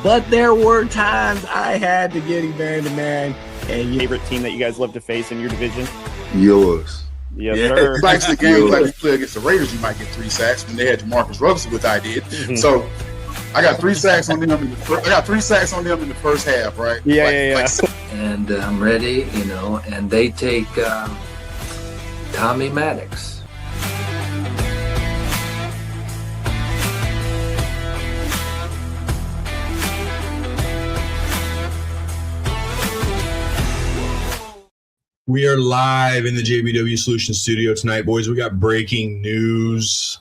but there were times I had to get him man-to-man. And favorite team that you guys love to face in your division? Yours. Yes, sir. Like the games like we play against the Raiders, you might get 3 sacks when they had Jamarcus Russell, which I did. So I got 3 sacks on them. I got 3 sacks on them in the first half, right? Yeah. And I'm ready, and they take Tommy Maddox. We are live in the JBW Solutions studio tonight, boys. We got breaking news.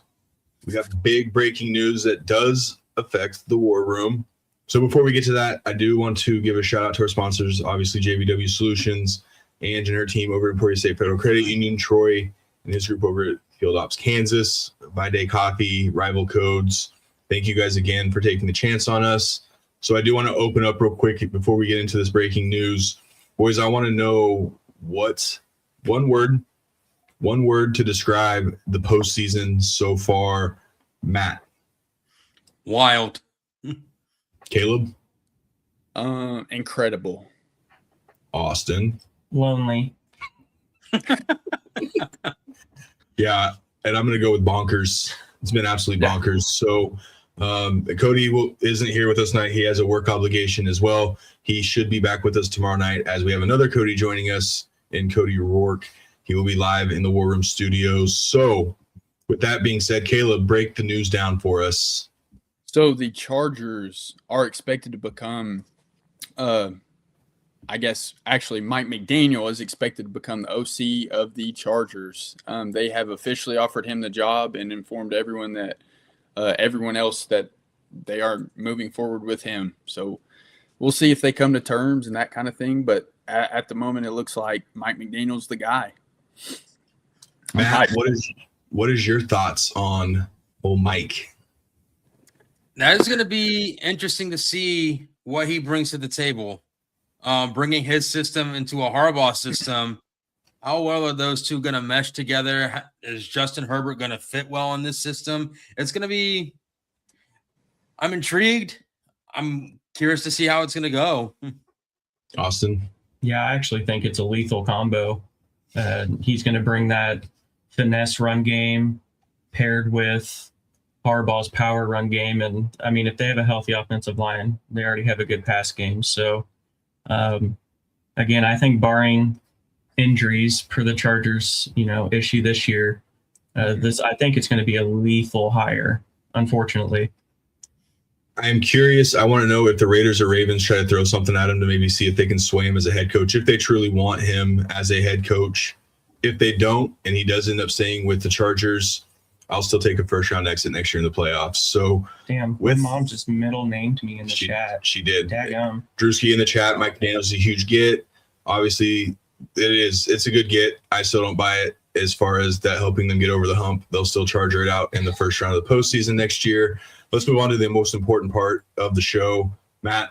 We got big breaking news that does affect the War Room. So before we get to that, I do want to give a shout out to our sponsors, obviously JBW Solutions, Ange and her team over at Emporia State Federal Credit Union, Troy and his group over at Field Ops Kansas, By Day Coffee, Rival Codes. Thank you guys again for taking the chance on us. So I do want to open up real quick before we get into this breaking news. Boys, I want to know what one word to describe the postseason so far. Matt. Wild. Caleb. Incredible. Austin. Lonely. Yeah, and I'm gonna go with bonkers. It's been absolutely bonkers. So Cody isn't here with us tonight. He has a work obligation as well. He should be back with us tomorrow night as we have another Cody joining us in Cody Rourke. He will be live in the War Room studios. So with that being said, Caleb, break the news down for us. So the Chargers are expected to become, Mike McDaniel is expected to become the OC of the Chargers. They have officially offered him the job and informed everyone else that they are moving forward with him. So we'll see if they come to terms and that kind of thing. But at the moment, it looks like Mike McDaniel's the guy. Matt, what is your thoughts on old Mike? That is going to be interesting to see what he brings to the table. Bringing his system into a Harbaugh system, how well are those two going to mesh together? Is Justin Herbert going to fit well in this system? It's going to be – I'm intrigued. I'm curious to see how it's going to go. Austin? Yeah, I actually think it's a lethal combo. He's going to bring that finesse run game paired with Harbaugh's power run game. And, I mean, if they have a healthy offensive line, they already have a good pass game. So, again, I think barring injuries for the Chargers, issue this year, I think it's going to be a lethal hire, unfortunately. I'm curious. I want to know if the Raiders or Ravens try to throw something at him to maybe see if they can sway him as a head coach, if they truly want him as a head coach. If they don't, and he does end up staying with the Chargers, I'll still take a first-round exit next year in the playoffs. So, damn, my mom just middle named me in the chat. She did. Daggum. Drewski in the chat. Mike McDaniel's a huge get. Obviously, it's a good get. I still don't buy it as far as that helping them get over the hump. They'll still Charger it out in the first round of the postseason next year. Let's move on to the most important part of the show. Matt.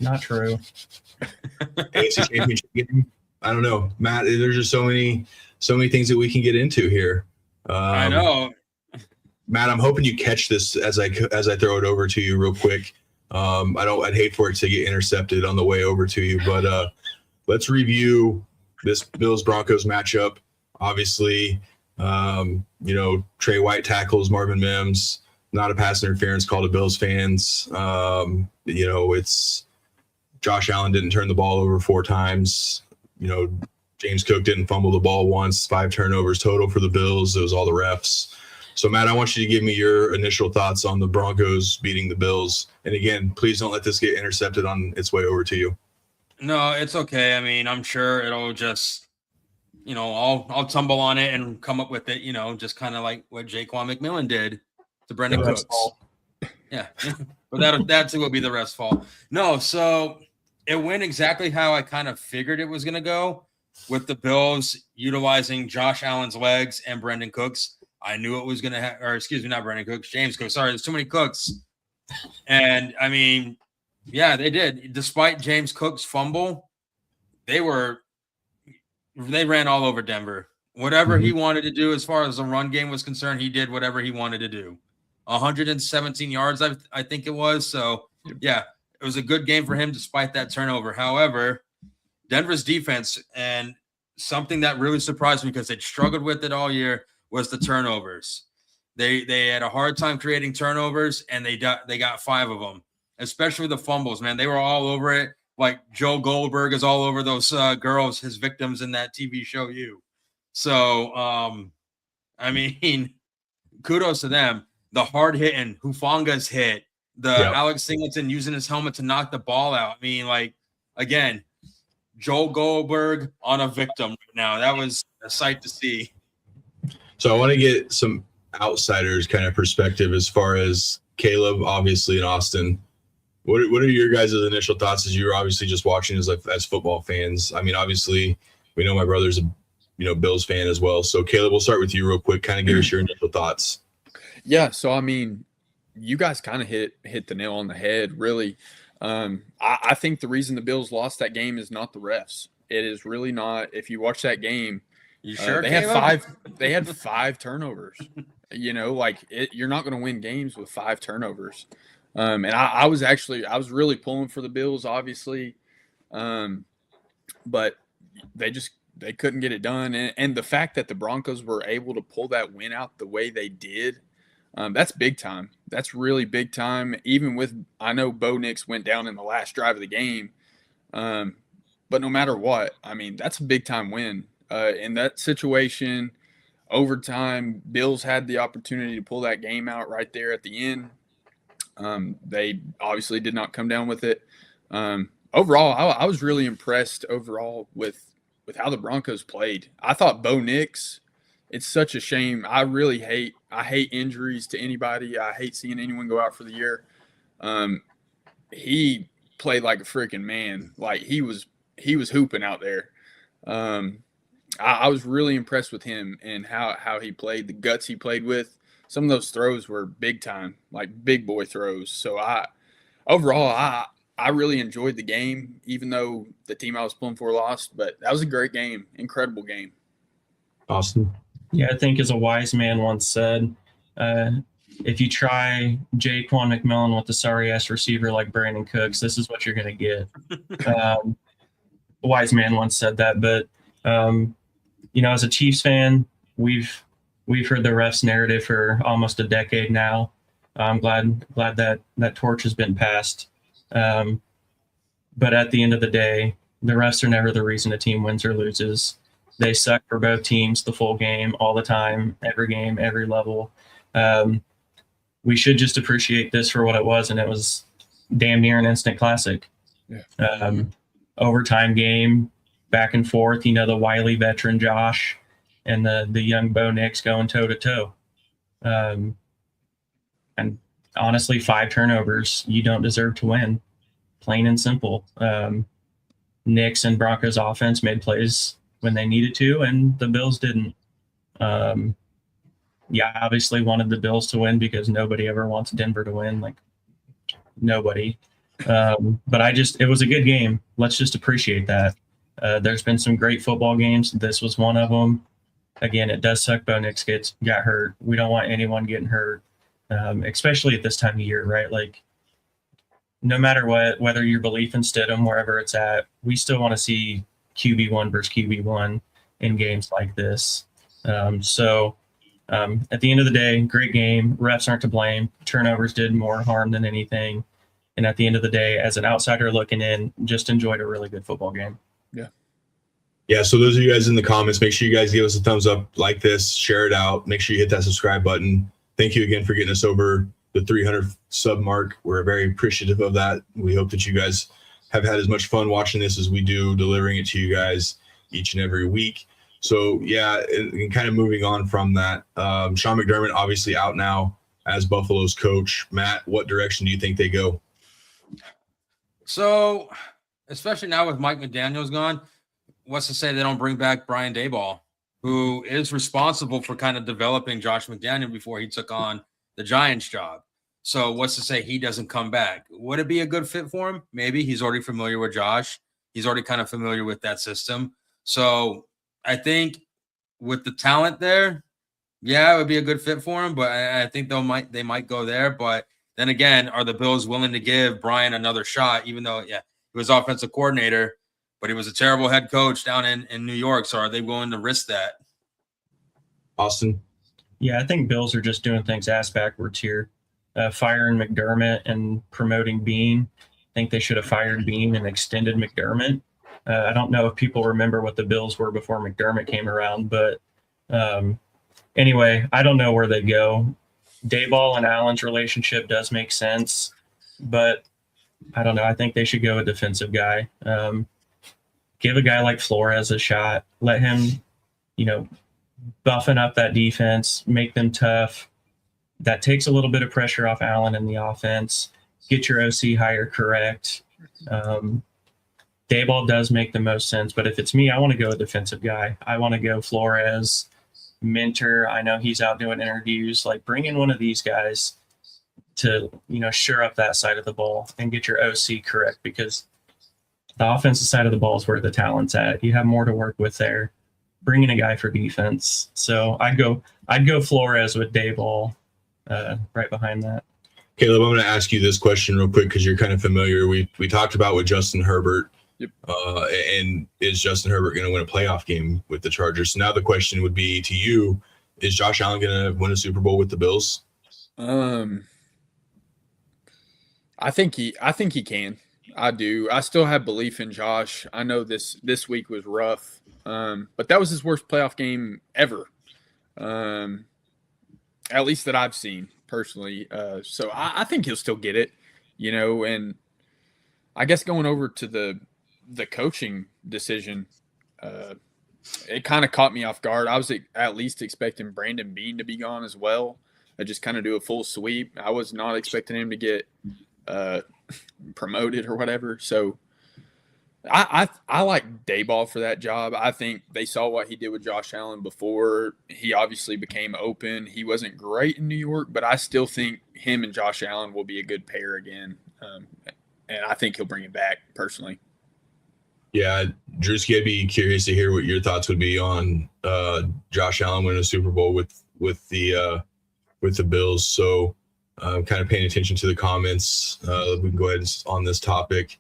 Not true. AFC Championship game. I don't know, Matt. There's just so many things that we can get into here. I know, Matt. I'm hoping you catch this as I throw it over to you real quick. I'd hate for it to get intercepted on the way over to you, but let's review this Bills Broncos matchup. Obviously, Trey White tackles Marvin Mims. Not a pass interference call to Bills fans. It's Josh Allen didn't turn the ball over 4 times. James Cook didn't fumble the ball once. 5 turnovers total for the Bills. It was all the refs. So, Matt, I want you to give me your initial thoughts on the Broncos beating the Bills. And, again, please don't let this get intercepted on its way over to you. No, it's okay. I mean, I'm sure it'll just, I'll tumble on it and come up with it, just kind of like what Jaquan McMillan did to Brendan Cooks. Yeah. But that too will be the rest fault. No, so it went exactly how I kind of figured it was going to go, with the Bills utilizing Josh Allen's legs and Brendan Cooks. I knew it was going to not Brendan Cooks, James Cooks. Sorry, there's too many Cooks. And, I mean, yeah, they did. Despite James Cook's fumble, they ran all over Denver. Whatever he wanted to do as far as the run game was concerned, he did whatever he wanted to do. 117 yards, I think it was. So yeah, it was a good game for him despite that turnover. However, Denver's defense, and something that really surprised me because they'd struggled with it all year, was the turnovers. They had a hard time creating turnovers, and they got 5 of them, especially the fumbles, man. They were all over it. Like Joe Goldberg is all over those girls, his victims in that TV show, You. So, I mean, kudos to them. The hard hitting, Hufanga's hit, Alex Singleton using his helmet to knock the ball out. I mean, like, again, Joel Goldberg on a victim right now. That was a sight to see. So I want to get some outsiders kind of perspective as far as Caleb, obviously, in Austin. What are your guys' initial thoughts as you're obviously just watching as football fans? I mean, obviously, we know my brother's a Bills fan as well. So Caleb, we'll start with you real quick. Kind of give us your initial thoughts. Yeah, so I mean, you guys kind of hit the nail on the head, really. I think the reason the Bills lost that game is not the refs. It is really not. If you watch that game, you sure they had 5 turnovers. You're not going to win games with 5 turnovers. And I was really pulling for the Bills, obviously, but they couldn't get it done. And the fact that the Broncos were able to pull that win out the way they did, that's big time. That's really big time. Even with, I know Bo Nix went down in the last drive of the game, but no matter what, I mean, that's a big time win. In that situation, overtime, Bills had the opportunity to pull that game out right there at the end. They obviously did not come down with it. Overall, I was really impressed overall with how the Broncos played. I thought Bo Nix, it's such a shame. I hate injuries to anybody. I hate seeing anyone go out for the year. He played like a freaking man. Like he was hooping out there. I was really impressed with him and how he played, the guts he played with. Some of those throws were big time, like big boy throws. So overall, I really enjoyed the game, even though the team I was pulling for lost. But that was a great game, incredible game. Austin? Yeah, I think as a wise man once said, if you try Jaquan McMillan with the sorry-ass receiver like Brandon Cooks, this is what you're going to get. A wise man once said that. But, as a Chiefs fan, we've heard the refs narrative for almost a decade now. I'm glad that torch has been passed. But at the end of the day, the refs are never the reason a team wins or loses. They suck for both teams the full game, all the time, every game, every level. We should just appreciate this for what it was, and it was damn near an instant classic. Yeah. Overtime game, back and forth, the wily veteran Josh and the young Bo Nix going toe-to-toe. And honestly, 5 turnovers, you don't deserve to win. Plain and simple. Nix and Broncos offense made plays when they needed to, and the Bills didn't. Obviously wanted the Bills to win because nobody ever wants Denver to win. Like, nobody. But it was a good game. Let's just appreciate that. There's been some great football games. This was one of them. Again, it does suck Bo Nix got hurt. We don't want anyone getting hurt, especially at this time of year, right? Like, no matter what, whether your belief in Stidham, wherever it's at, we still want to see QB1 versus QB1 in games like this. At the end of the day, great game. Refs aren't to blame. Turnovers did more harm than anything. And at the end of the day, as an outsider looking in, just enjoyed a really good football game. Yeah, so those of you guys in the comments, make sure you guys give us a thumbs up, like this, share it out. Make sure you hit that subscribe button. Thank you again for getting us over the 300 sub mark. We're very appreciative of that. We hope that you guys have had as much fun watching this as we do, delivering it to you guys each and every week. So, yeah, and kind of moving on from that, Sean McDermott obviously out now as Buffalo's coach. Matt, what direction do you think they go? So, especially now with Mike McDaniels gone, what's to say they don't bring back Brian Daboll, who is responsible for kind of developing Josh McDaniel before he took on the Giants job. So what's to say he doesn't come back? Would it be a good fit for him? Maybe. He's already familiar with Josh. He's already kind of familiar with that system. So I think with the talent there, yeah, it would be a good fit for him. But I think they might go there. But Then again, are the Bills willing to give Brian another shot, even though, he was offensive coordinator, but he was a terrible head coach down in New York. So are they willing to risk that? Austin? Yeah, I think Bills are just doing things ass backwards here. Firing McDermott and promoting Bean. I think they should have fired Bean and extended McDermott. I don't know if people remember what the Bills were before McDermott came around, but anyway, I don't know where they go. Dayball and Allen's relationship does make sense, but I don't know. I think they should go a defensive guy. Give a guy like Flores a shot. Let him, buffing up that defense, make them tough. That takes a little bit of pressure off Allen in the offense. Get your OC hire correct. Dayball does make the most sense, but if it's me, I want to go a defensive guy. I want to go Flores, Minter. I know he's out doing interviews. Like, bring in one of these guys to, shore up that side of the ball and get your OC correct, because the offensive side of the ball is where the talent's at. You have more to work with there. Bring in a guy for defense. So I'd go Flores with Dayball right behind that. Caleb, I'm going to ask you this question real quick because you're kind of familiar. We talked about with Justin Herbert. Yep. And is Justin Herbert going to win a playoff game with the Chargers? So now the question would be to you, is Josh Allen going to win a Super Bowl with the Bills? I think he can. I do. I still have belief in Josh. I know this week was rough, but that was his worst playoff game ever, at least that I've seen personally. So I think he'll still get it, and I guess going over to the coaching decision, it kind of caught me off guard. I was at least expecting Brandon Beane to be gone as well. I just kind of do a full sweep. I was not expecting him to get promoted or whatever. So I like Dayball for that job. I think they saw what he did with Josh Allen before. He obviously became open. He wasn't great in New York, but I still think him and Josh Allen will be a good pair again. And I think he'll bring it back personally. Yeah, Drewski, I'd be curious to hear what your thoughts would be on Josh Allen winning a Super Bowl with the Bills. So kind of paying attention to the comments. We can go ahead on this topic.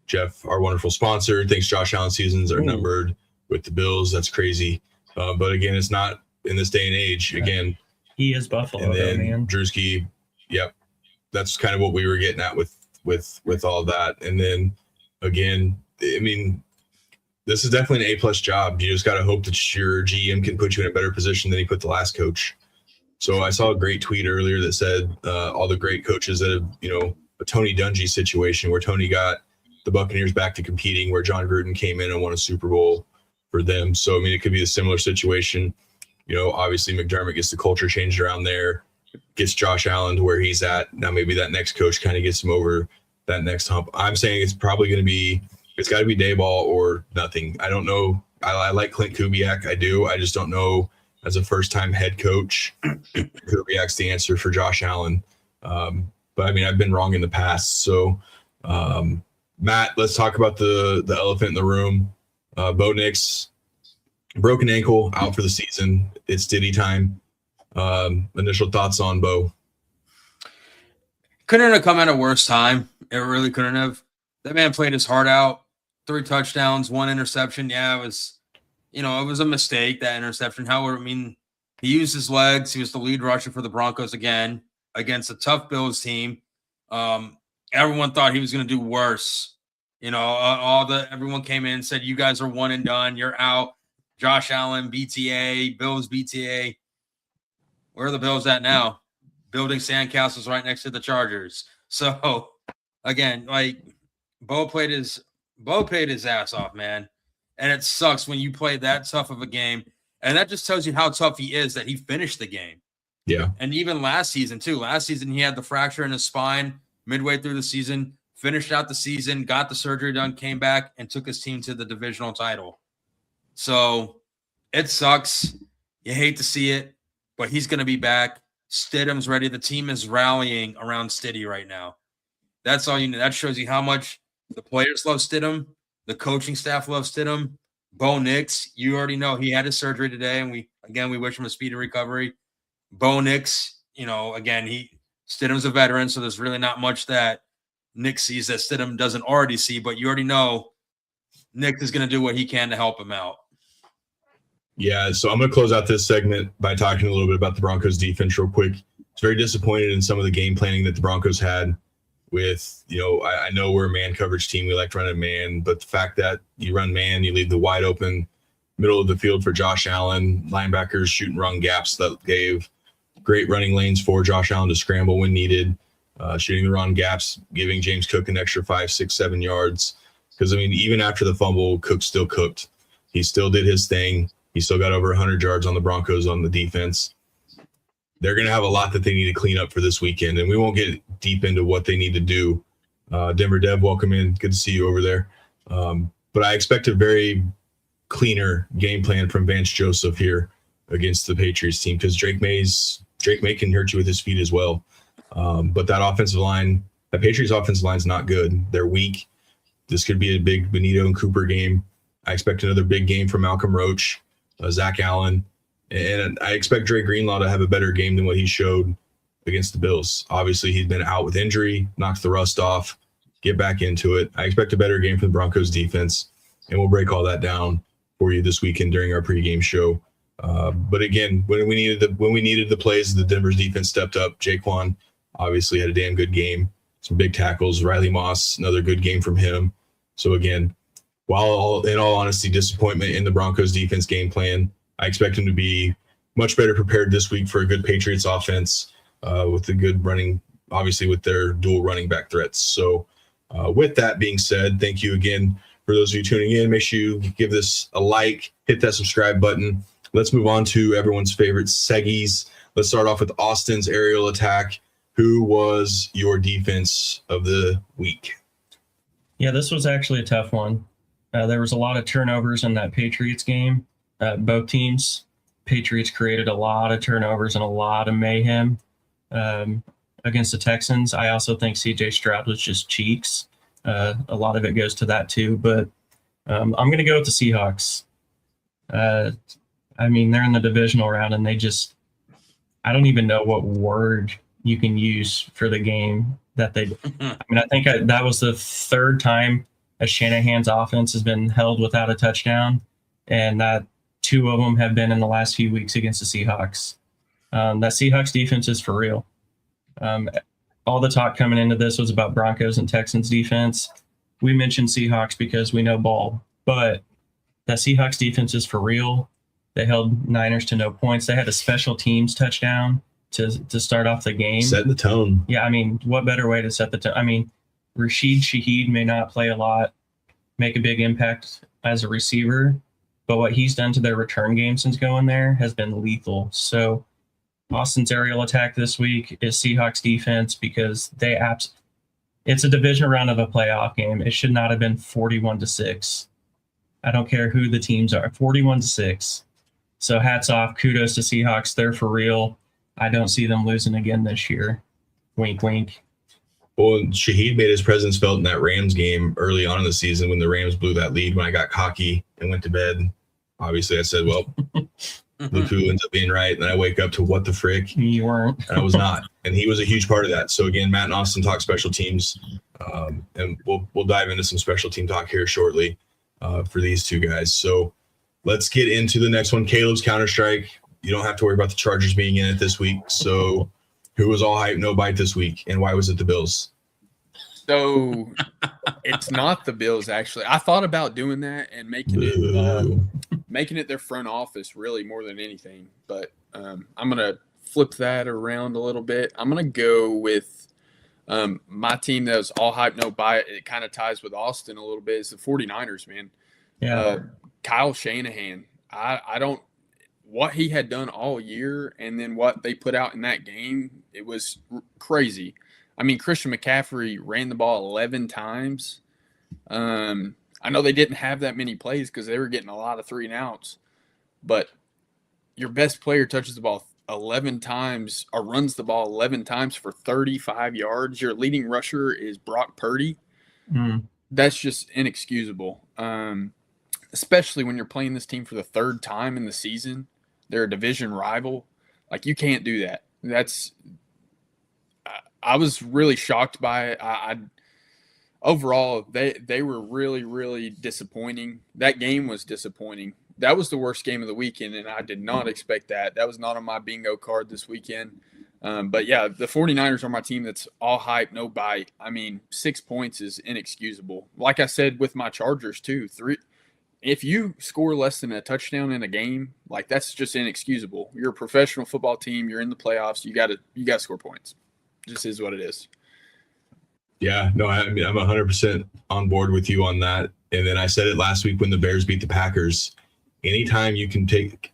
Jeff, our wonderful sponsor, thinks Josh Allen seasons are numbered with the Bills. That's crazy. But again, it's not in this day and age. Again, he is Buffalo, and then man. Drewski, yep. That's kind of what we were getting at with all that. And then again, I mean, this is definitely an A+ job. You just got to hope that your GM can put you in a better position than he put the last coach. So I saw a great tweet earlier that said all the great coaches that have, a Tony Dungy situation where Tony got the Buccaneers back to competing, where John Gruden came in and won a Super Bowl for them. So, I mean, it could be a similar situation. Obviously McDermott gets the culture changed around there, gets Josh Allen to where he's at. Now maybe that next coach kind of gets him over that next hump. I'm saying it's probably going to be, it's got to be Dayball or nothing. I don't know. I like Clint Kubiak. I do. I just don't know, as a first-time head coach, Kubiak's the answer for Josh Allen. But I mean, I've been wrong in the past. So, Matt, let's talk about the elephant in the room. Bo Nix, broken ankle, out for the season. It's Diddy time. Initial thoughts on Bo? Couldn't have come at a worse time. It really couldn't have. That man played his heart out. 3 touchdowns, 1 interception. Yeah, it was, it was a mistake, that interception. However, I mean, he used his legs. He was the lead rusher for the Broncos again against a tough Bills team. Everyone thought he was going to do worse. Everyone came in and said, you guys are one and done. You're out. Josh Allen, BTA, Bills, BTA. Where are the Bills at now? Building sandcastles right next to the Chargers. So, again, Bo played his ass off, man. And it sucks when you play that tough of a game. And that just tells you how tough he is that he finished the game. Yeah. And even last season, too. Last season, he had the fracture in his spine midway through the season, finished out the season, got the surgery done, came back, and took his team to the divisional title. So it sucks. You hate to see it, but he's going to be back. Stidham's ready. The team is rallying around Stiddy right now. That's all you know. That shows you how much the players love Stidham. The coaching staff loves Stidham. Bo Nix, you already know he had his surgery today, and we wish him a speedy recovery. Bo Nix, again, Stidham's a veteran, so there's really not much that Nick sees that Stidham doesn't already see, but you already know Nick is going to do what he can to help him out. Yeah, so I'm going to close out this segment by talking a little bit about the Broncos defense real quick. It's very disappointed in some of the game planning that the Broncos had with, I know we're a man coverage team. We like running man, but the fact that you run man, you leave the wide open middle of the field for Josh Allen, linebackers shooting run gaps that gave great running lanes for Josh Allen to scramble when needed, shooting the run gaps, giving James Cook an extra 5, 6, 7 yards. Because, even after the fumble, Cook still cooked. He still did his thing. He still got over 100 yards on the Broncos on the defense. They're going to have a lot that they need to clean up for this weekend, and we won't get deep into what they need to do. Denver Dev, welcome in. Good to see you over there. But I expect a very cleaner game plan from Vance Joseph here against the Patriots team, because Drake May can hurt you with his feet as well. But that offensive line, the Patriots offensive line is not good. They're weak. This could be a big Benito and Cooper game. I expect another big game from Malcolm Roach, Zach Allen, and I expect Dre Greenlaw to have a better game than what he showed against the Bills. Obviously, he's been out with injury, knocked the rust off, get back into it. I expect a better game from the Broncos defense, and we'll break all that down for you this weekend during our pregame show. But again, when we needed the plays, the Denver's defense stepped up. Jaquan obviously had a damn good game, some big tackles. Riley Moss, another good game from him. So again, while in all honesty, disappointment in the Broncos defense game plan, I expect them to be much better prepared this week for a good Patriots offense with the good running, obviously with their dual running back threats. So with that being said, thank you again for those of you tuning in. Make sure you give this a like, hit that subscribe button. Let's move on to everyone's favorite seggies. Let's start off with Austin's aerial attack. Who was your defense of the week? Yeah, this was actually a tough one. There was a lot of turnovers in that Patriots game. Both teams, Patriots created a lot of turnovers and a lot of mayhem against the Texans. I also think C.J. Stroud was just cheeks. A lot of it goes to that too. But I'm going to go with the Seahawks. They're in the divisional round, and I don't even know what word you can use for the game that they. I think that was the third time Shanahan's offense has been held without a touchdown, and that 2 of them have been in the last few weeks against the Seahawks. That Seahawks defense is for real. All the talk coming into this was about Broncos and Texans defense. We mentioned Seahawks because we know ball, but that Seahawks defense is for real. They held Niners to no points. They had a special teams touchdown to start off the game. Setting the tone. Yeah, what better way to set the tone? Rashid Shaheed may not play a lot, make a big impact as a receiver, but what he's done to their return game since going there has been lethal. So Austin's aerial attack this week is Seahawks defense, because it's a division round of a playoff game. It should not have been 41-6. I don't care who the teams are, 41-6. So hats off, kudos to Seahawks. They're for real. I don't see them losing again this year. Wink, wink. Well, Shaheed made his presence felt in that Rams game early on in the season when the Rams blew that lead, when I got cocky and went to bed. Obviously, I said, well, look who ends up being right. And then I wake up to what the frick? You weren't. And I was not. And he was a huge part of that. So, again, Matt and Austin talk special teams. And we'll dive into some special team talk here shortly for these two guys. So let's get into the next one. Caleb's Counterstrike. You don't have to worry about the Chargers being in it this week. So who was all hype, no bite this week? And why was it the Bills? So it's not the Bills, actually. I thought about doing that and making it their front office really more than anything. But I'm going to flip that around a little bit. I'm going to go with my team that was all hype, no bite. It kind of ties with Austin a little bit. It's the 49ers, man. Yeah. Kyle Shanahan. I don't – what he had done all year and then what they put out in that game, it was crazy. Christian McCaffrey ran the ball 11 times. I know they didn't have that many plays because they were getting a lot of 3-and-outs, but your best player touches the ball 11 times or runs the ball 11 times for 35 yards. Your leading rusher is Brock Purdy. That's just inexcusable, especially when you're playing this team for the third time in the season. They're a division rival. You can't do that. I was really shocked by it. Overall, they were really, really disappointing. That game was disappointing. That was the worst game of the weekend, and I did not expect that. That was not on my bingo card this weekend. But, yeah, the 49ers are my team that's all hype, no bite. I mean, 6 points is inexcusable. Like I said with my Chargers, too, if you score less than a touchdown in a game, like that's just inexcusable. You're a professional football team. You're in the playoffs. You got to score points. Just is what it is. Yeah, no, I mean, I'm 100% on board with you on that. And then I said it last week when the Bears beat the Packers. Anytime you can take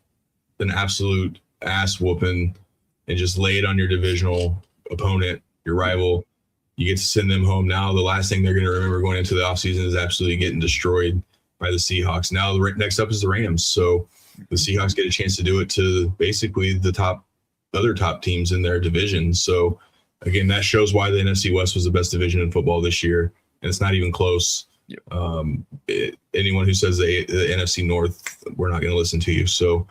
an absolute ass whooping and just lay it on your divisional opponent, your rival, you get to send them home. Now the last thing they're going to remember going into the offseason is absolutely getting destroyed by the Seahawks. Now next up is the Rams. So the Seahawks get a chance to do it to basically the other top teams in their division. So again, that shows why the NFC West was the best division in football this year, and it's not even close. Yep. Anyone who says the NFC North, we're not going to listen to you. So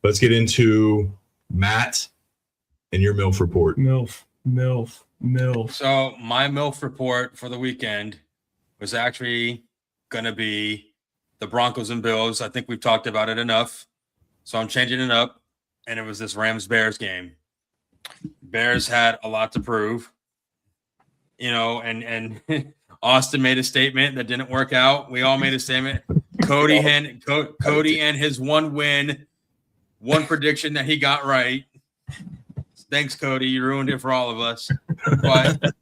let's get into Matt and your MILF report. MILF. So my MILF report for the weekend was actually going to be the Broncos and Bills. I think we've talked about it enough, so I'm changing it up, and it was this Rams-Bears game. Bears had a lot to prove, and Austin made a statement that didn't work out. We all made a statement. Cody and his one win, one prediction that he got right. Thanks, Cody. You ruined it for all of us. But,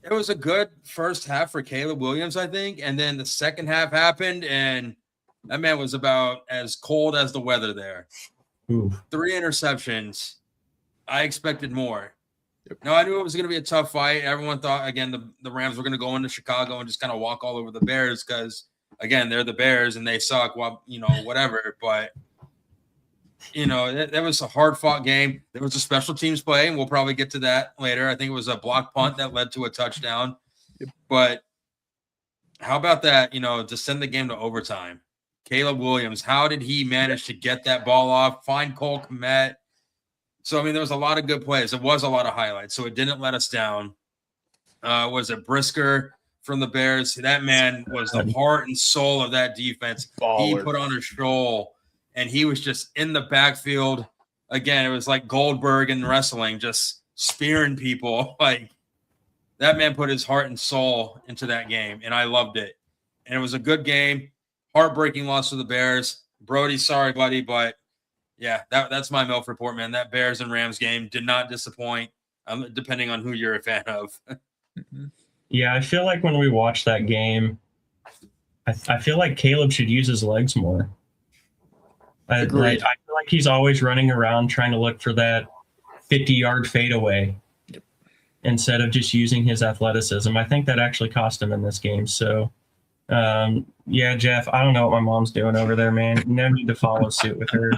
it was a good first half for Caleb Williams, I think. And then the second half happened, and that man was about as cold as the weather there. Oof. 3 interceptions. I expected more. No, I knew it was going to be a tough fight. Everyone thought, again, the Rams were going to go into Chicago and just kind of walk all over the Bears because, again, they're the Bears and they suck, whatever. But, that was a hard-fought game. There was a special teams play, and we'll probably get to that later. I think it was a block punt that led to a touchdown. But how about that, to send the game to overtime? Caleb Williams, how did he manage to get that ball off, find Cole Kmet? So, I mean, there was a lot of good plays. It was a lot of highlights, so it didn't let us down. Was it Brisker from the Bears? That man was the heart and soul of that defense. Baller. He put on a show, and he was just in the backfield. Again, it was like Goldberg in wrestling, just spearing people. Like, that man put his heart and soul into that game, and I loved it. And it was a good game. Heartbreaking loss for the Bears. Brody, sorry, buddy, but yeah, that's my MILF report, man. That Bears and Rams game did not disappoint, depending on who you're a fan of. Yeah, I feel like when we watch that game, I feel like Caleb should use his legs more. I feel like he's always running around trying to look for that 50-yard fadeaway instead of just using his athleticism. I think that actually cost him in this game. So, yeah, Jeff, I don't know what my mom's doing over there, man. No need to follow suit with her.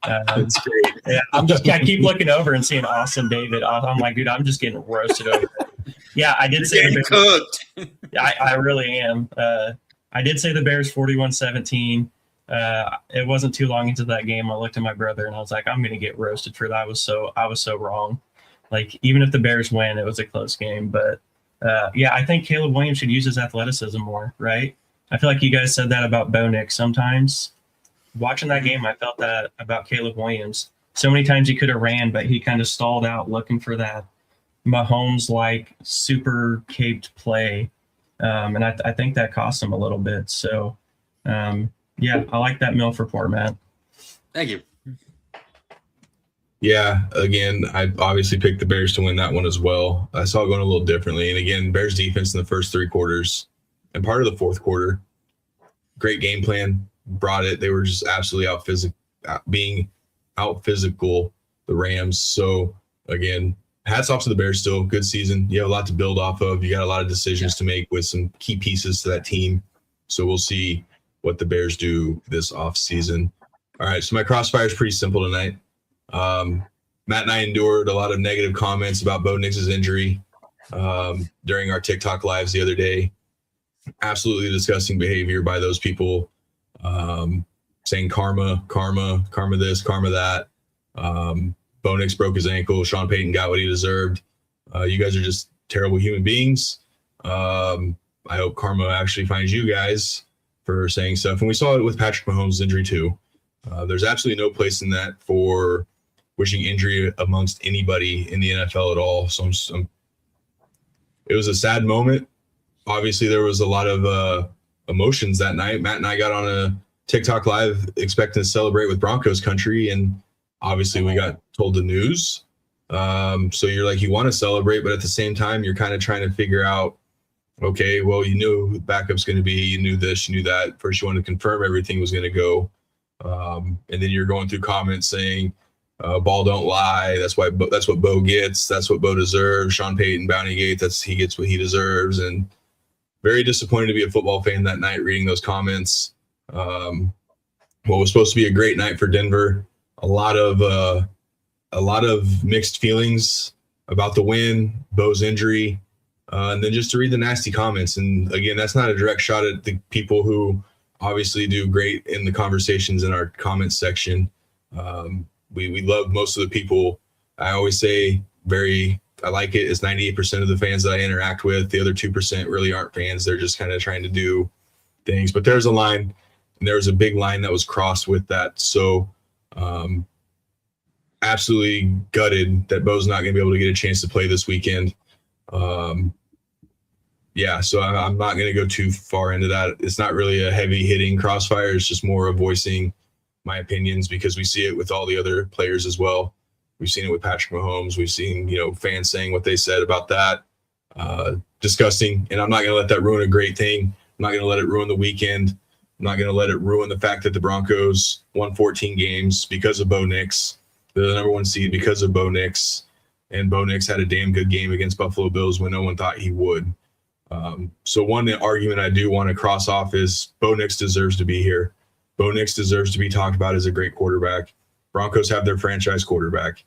That's great. Yeah, I keep looking over and seeing Austin David. I'm like, dude, I'm just getting roasted over there. Yeah, I did say the Bears, cooked. I really am. I did say the Bears 41-17. It wasn't too long into that game. I looked at my brother and I was like, I'm going to get roasted for that. I was so wrong. Like, even if the Bears win, it was a close game. But yeah, I think Caleb Williams should use his athleticism more, right? I feel like you guys said that about Bo Nix sometimes. Watching that game, I felt that about Caleb Williams. So many times he could have ran, but he kind of stalled out looking for that Mahomes-like super caped play. And I think that cost him a little bit. So, yeah, I like that MILF report, Matt. Thank you. Yeah, again, I obviously picked the Bears to win that one as well. I saw it going a little differently. And again, Bears defense in the first 3 quarters and part of the fourth quarter, great game plan, brought it. They were just absolutely out physical the Rams. So again, hats off to the Bears still. Good season. You have a lot to build off of. You got a lot of decisions to make with some key pieces to that team. So we'll see what the Bears do this offseason. All right, so my crossfire is pretty simple tonight. Matt and I endured a lot of negative comments about Bo Nix's injury during our TikTok lives the other day. Absolutely disgusting behavior by those people, saying karma this, karma that. Bo Nix broke his ankle. Sean Payton got what he deserved. You guys are just terrible human beings. I hope karma actually finds you guys for saying stuff. And we saw it with Patrick Mahomes' injury too. There's absolutely no place in that for wishing injury amongst anybody in the NFL at all. So it was a sad moment. Obviously, there was a lot of emotions that night. Matt and I got on a TikTok live expecting to celebrate with Broncos country, and obviously we got told the news. So you're like, you want to celebrate, but at the same time, you're kind of trying to figure out, okay, well, you knew who the backup's going to be. You knew this, you knew that. First, you wanted to confirm everything was going to go. And then you're going through comments saying, ball don't lie. That's what Bo gets. That's what Bo deserves. Sean Payton, Bountygate, he gets what he deserves. And very disappointed to be a football fan that night reading those comments. What was supposed to be a great night for Denver. A lot of mixed feelings about the win, Bo's injury, and then just to read the nasty comments. And again, that's not a direct shot at the people who obviously do great in the conversations in our comments section. We love most of the people. I always say I like it. It's 98% of the fans that I interact with. The other 2% really aren't fans. They're just kind of trying to do things. But there's a line, and there was a big line that was crossed with that. So absolutely gutted that Bo's not going to be able to get a chance to play this weekend. So I'm not going to go too far into that. It's not really a heavy hitting crossfire. It's just more of voicing my opinions, because we see it with all the other players as well. We've seen it with Patrick Mahomes. We've seen, fans saying what they said about that. Disgusting. And I'm not going to let that ruin a great thing. I'm not going to let it ruin the weekend. I'm not going to let it ruin the fact that the Broncos won 14 games because of Bo Nix. They're the number one seed because of Bo Nix. And Bo Nix had a damn good game against Buffalo Bills when no one thought he would. So one argument I do want to cross off is Bo Nix deserves to be here. Bo Nix deserves to be talked about as a great quarterback. Broncos have their franchise quarterback.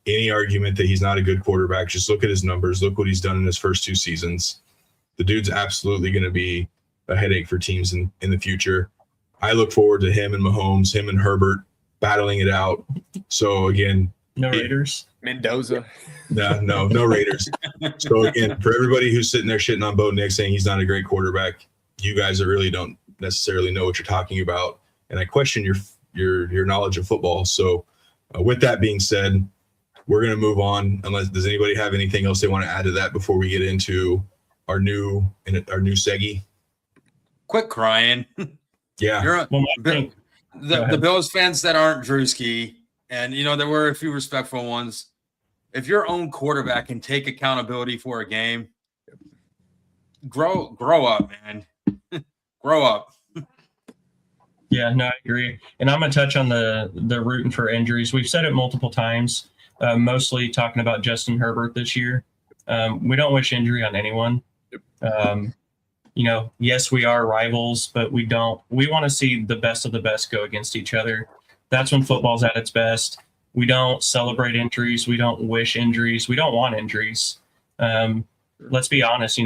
Any argument that he's not a good quarterback, just look at his numbers. Look what he's done in his first 2 seasons. The dude's absolutely going to be a headache for teams in the future. I look forward to him and Mahomes, him and Herbert battling it out. So again, no Raiders. Mendoza. No Raiders. So again, for everybody who's sitting there shitting on Bo Nix saying he's not a great quarterback, you guys that really don't necessarily know what you're talking about. And I question your knowledge of football. So with that being said, we're going to move on. Does anybody have anything else they want to add to that before we get into our new seggy? Quit crying. Yeah. The Bills fans that aren't Drewski, and there were a few respectful ones. If your own quarterback can take accountability for a game, grow up, man. Grow up. Yeah, no, I agree. And I'm going to touch on the rooting for injuries. We've said it multiple times, mostly talking about Justin Herbert this year. We don't wish injury on anyone. Yes, we are rivals, but we want to see the best of the best go against each other. That's when football's at its best. We don't celebrate injuries. We don't wish injuries. We don't want injuries. Let's be honest,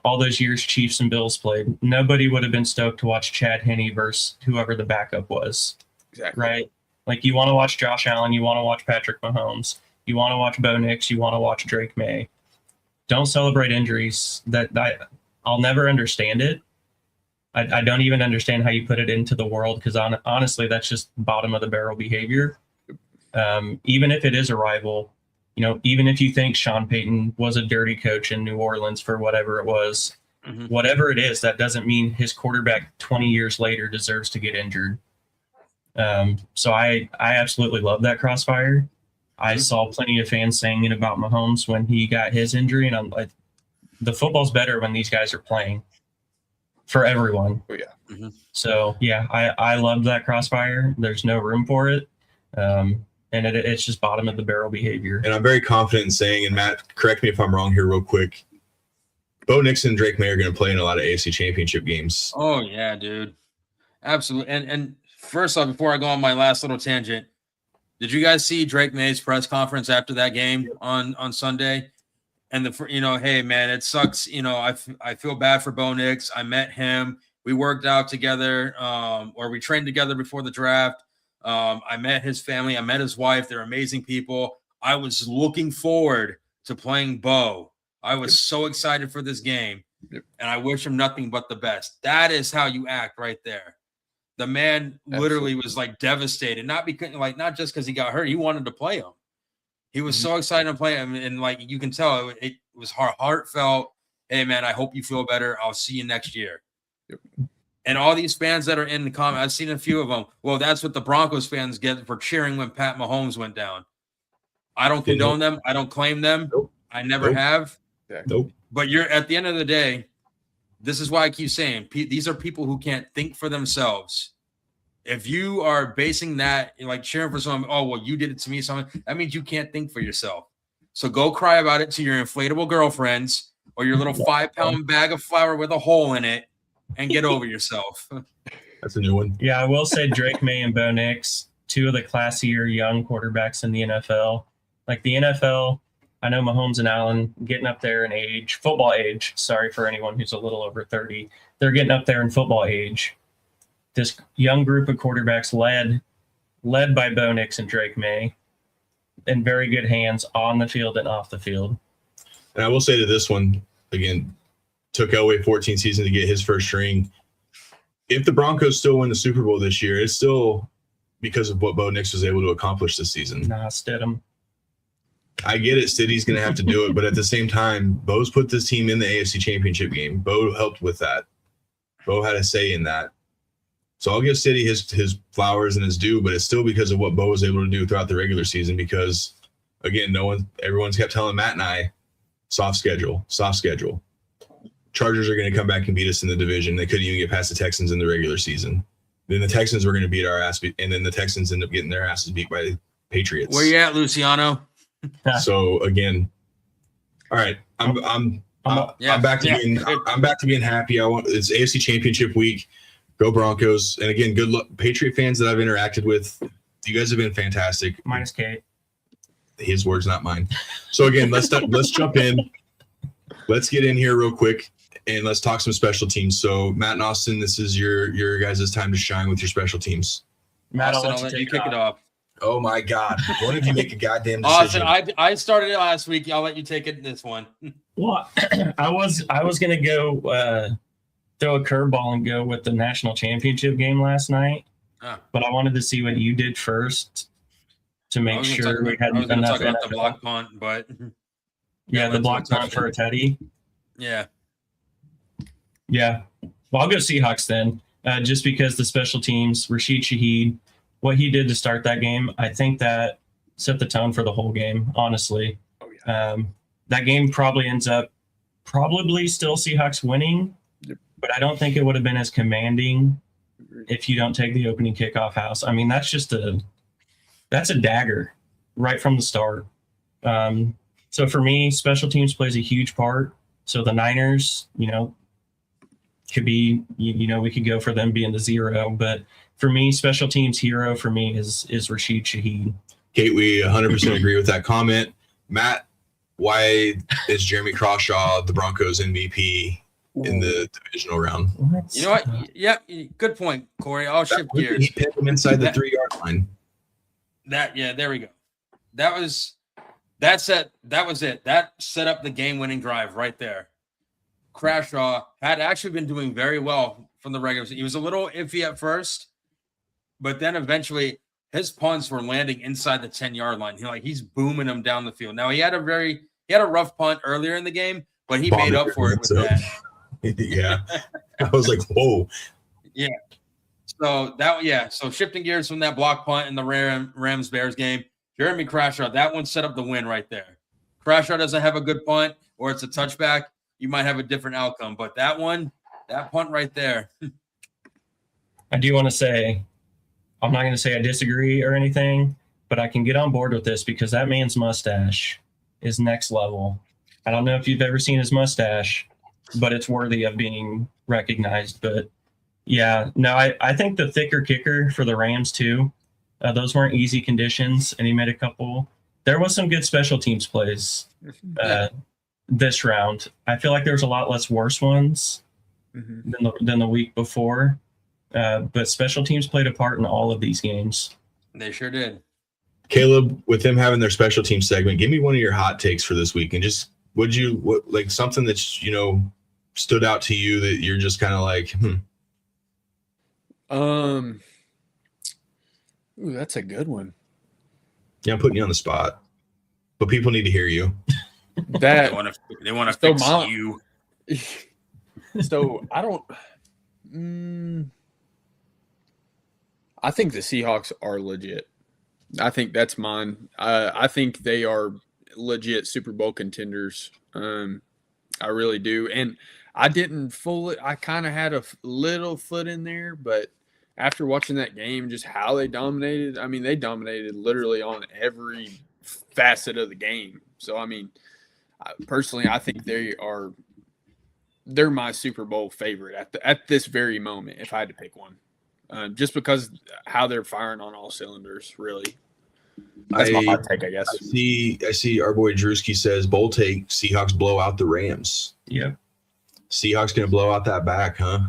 all those years Chiefs and Bills played, nobody would have been stoked to watch Chad Henne versus whoever the backup was. Exactly. Right? Like, you want to watch Josh Allen, you want to watch Patrick Mahomes, you want to watch Bo Nix, you want to watch Drake May. Don't celebrate injuries. I'll never understand it. I don't even understand how you put it into the world, because honestly, that's just bottom of the barrel behavior. Even if it is a rival, even if you think Sean Payton was a dirty coach in New Orleans for whatever it was, whatever it is, that doesn't mean his quarterback 20 years later deserves to get injured. So I absolutely love that crossfire. I saw plenty of fans saying it about Mahomes when he got his injury, and I'm like, the football's better when these guys are playing for everyone. Oh, yeah. So, yeah, I love that crossfire. There's no room for it. And it's just bottom of the barrel behavior. And I'm very confident in saying, and Matt, correct me if I'm wrong here real quick, Bo Nix and Drake May are going to play in a lot of AFC Championship games. Oh, yeah, dude. Absolutely. And first off, before I go on my last little tangent, did you guys see Drake May's press conference after that game on Sunday? And hey, man, it sucks. I feel bad for Bo Nix. I met him. We worked out together, or we trained together before the draft. I met his family. I met his wife. They're amazing people. I was looking forward to playing Bo. I was so excited for this game, and I wish him nothing but the best. That is how you act right there. The man literally was like devastated, not just because he got hurt. He wanted to play him. He was so excited to play him, and like you can tell, it was heartfelt. Hey man, I hope you feel better. I'll see you next year. Yep. And all these fans that are in the comment, I've seen a few of them. Well, that's what the Broncos fans get for cheering when Pat Mahomes went down. I don't condone them. I don't claim them. Nope. I never have. Nope. But you're at the end of the day, this is why I keep saying these are people who can't think for themselves. If you are basing that, like cheering for someone, oh, well, you did it to me, something, that means you can't think for yourself. So go cry about it to your inflatable girlfriends or your little 5-pound bag of flour with a hole in it and get over yourself. That's a new one. Yeah, I will say Drake May and Bo Nix, two of the classier young quarterbacks in the NFL. Like the NFL, I know Mahomes and Allen getting up there in age, football age. Sorry for anyone who's a little over 30. They're getting up there in football age. This young group of quarterbacks led by Bo Nix and Drake May in very good hands on the field and off the field. And I will say to this one, again, took Elway 14 seasons to get his first ring. If the Broncos still win the Super Bowl this year, it's still because of what Bo Nix was able to accomplish this season. Nah, Stidham. I get it. City's going to have to do it. But at the same time, Bo's put this team in the AFC Championship game. Bo helped with that. Bo had a say in that. So I'll give City his flowers and his due, but it's still because of what Bo was able to do throughout the regular season because, again, everyone's kept telling Matt and I, soft schedule. Chargers are going to come back and beat us in the division. They couldn't even get past the Texans in the regular season. Then the Texans were going to beat our ass, and then the Texans end up getting their asses beat by the Patriots. Where you at, Luciano? So again, all right, I'm back to being happy. It's AFC Championship week. Go Broncos! And again, good luck, Patriot fans that I've interacted with. You guys have been fantastic. Minus Kate. His words, not mine. So again, let's jump in. Let's get in here real quick and let's talk some special teams. So Matt and Austin, this is your guys' time to shine with your special teams. Matt, Austin, I'll let you kick it off. Oh my God! One of you make a goddamn decision. Austin, I started it last week. I'll let you take it this one. Well, I was gonna go throw a curveball and go with the national championship game last night, but I wanted to see what you did first to make sure we had enough. Talk about the block punt, but yeah, the block punt for a Teddy. Yeah. Well, I'll go Seahawks then, just because the special teams, Rashid Shaheed, what he did to start that game, I think that set the tone for the whole game, honestly. Oh, yeah. That game probably ends up still Seahawks winning, but I don't think it would have been as commanding if you don't take the opening kickoff house. I mean, that's a dagger right from the start. So for me, special teams plays a huge part. So the Niners, could be, we could go for them being the 0, but for me, special teams hero for me is Rashid Shaheed. Kate, we 100% agree with that comment. Matt, why is Jeremy Crawshaw the Broncos MVP in the divisional round? You know what? Yeah, good point, Corey. I'll shift gears. He pinned him inside the 3-yard line. There we go. That was it. That set up the game-winning drive right there. Crawshaw had actually been doing very well from the regular season. He was a little iffy at first, but then eventually his punts were landing inside the 10-yard line. He's booming them down the field. Now he had a rough punt earlier in the game, but he made up for it with that. Yeah. I was like, whoa. Yeah. So shifting gears from that block punt in the Rams Bears game, Jeremy Crawshaw, that one set up the win right there. Crawshaw doesn't have a good punt or it's a touchback, you might have a different outcome. But that punt right there. I do want to say, I'm not going to say I disagree or anything, but I can get on board with this because that man's mustache is next level. I don't know if you've ever seen his mustache, but it's worthy of being recognized. But yeah, no, I think the thicker kicker for the Rams too, those weren't easy conditions, and he made a couple. There was some good special teams plays this round. I feel like there was a lot less worse ones than the week before, but special teams played a part in all of these games. They sure did. Caleb, with them having their special team segment, give me one of your hot takes for this week, and just like something that's stood out to you that you're just kind of like, Ooh, that's a good one. Yeah, I'm putting you on the spot, but people need to hear you. That they want to fix you. So I don't. I think the Seahawks are legit. I think that's mine. I think they are legit Super Bowl contenders. I really do. And I didn't fully. I kind of had a little foot in there, but after watching that game, just how they dominated. I mean, they dominated literally on every facet of the game. So I mean, personally, I think they're my Super Bowl favorite at this very moment. If I had to pick one. Just because how they're firing on all cylinders, really. That's my hot take, I guess. I see our boy Drewski says, bowl take, Seahawks blow out the Rams. Yep. Seahawks going to blow out that back, huh?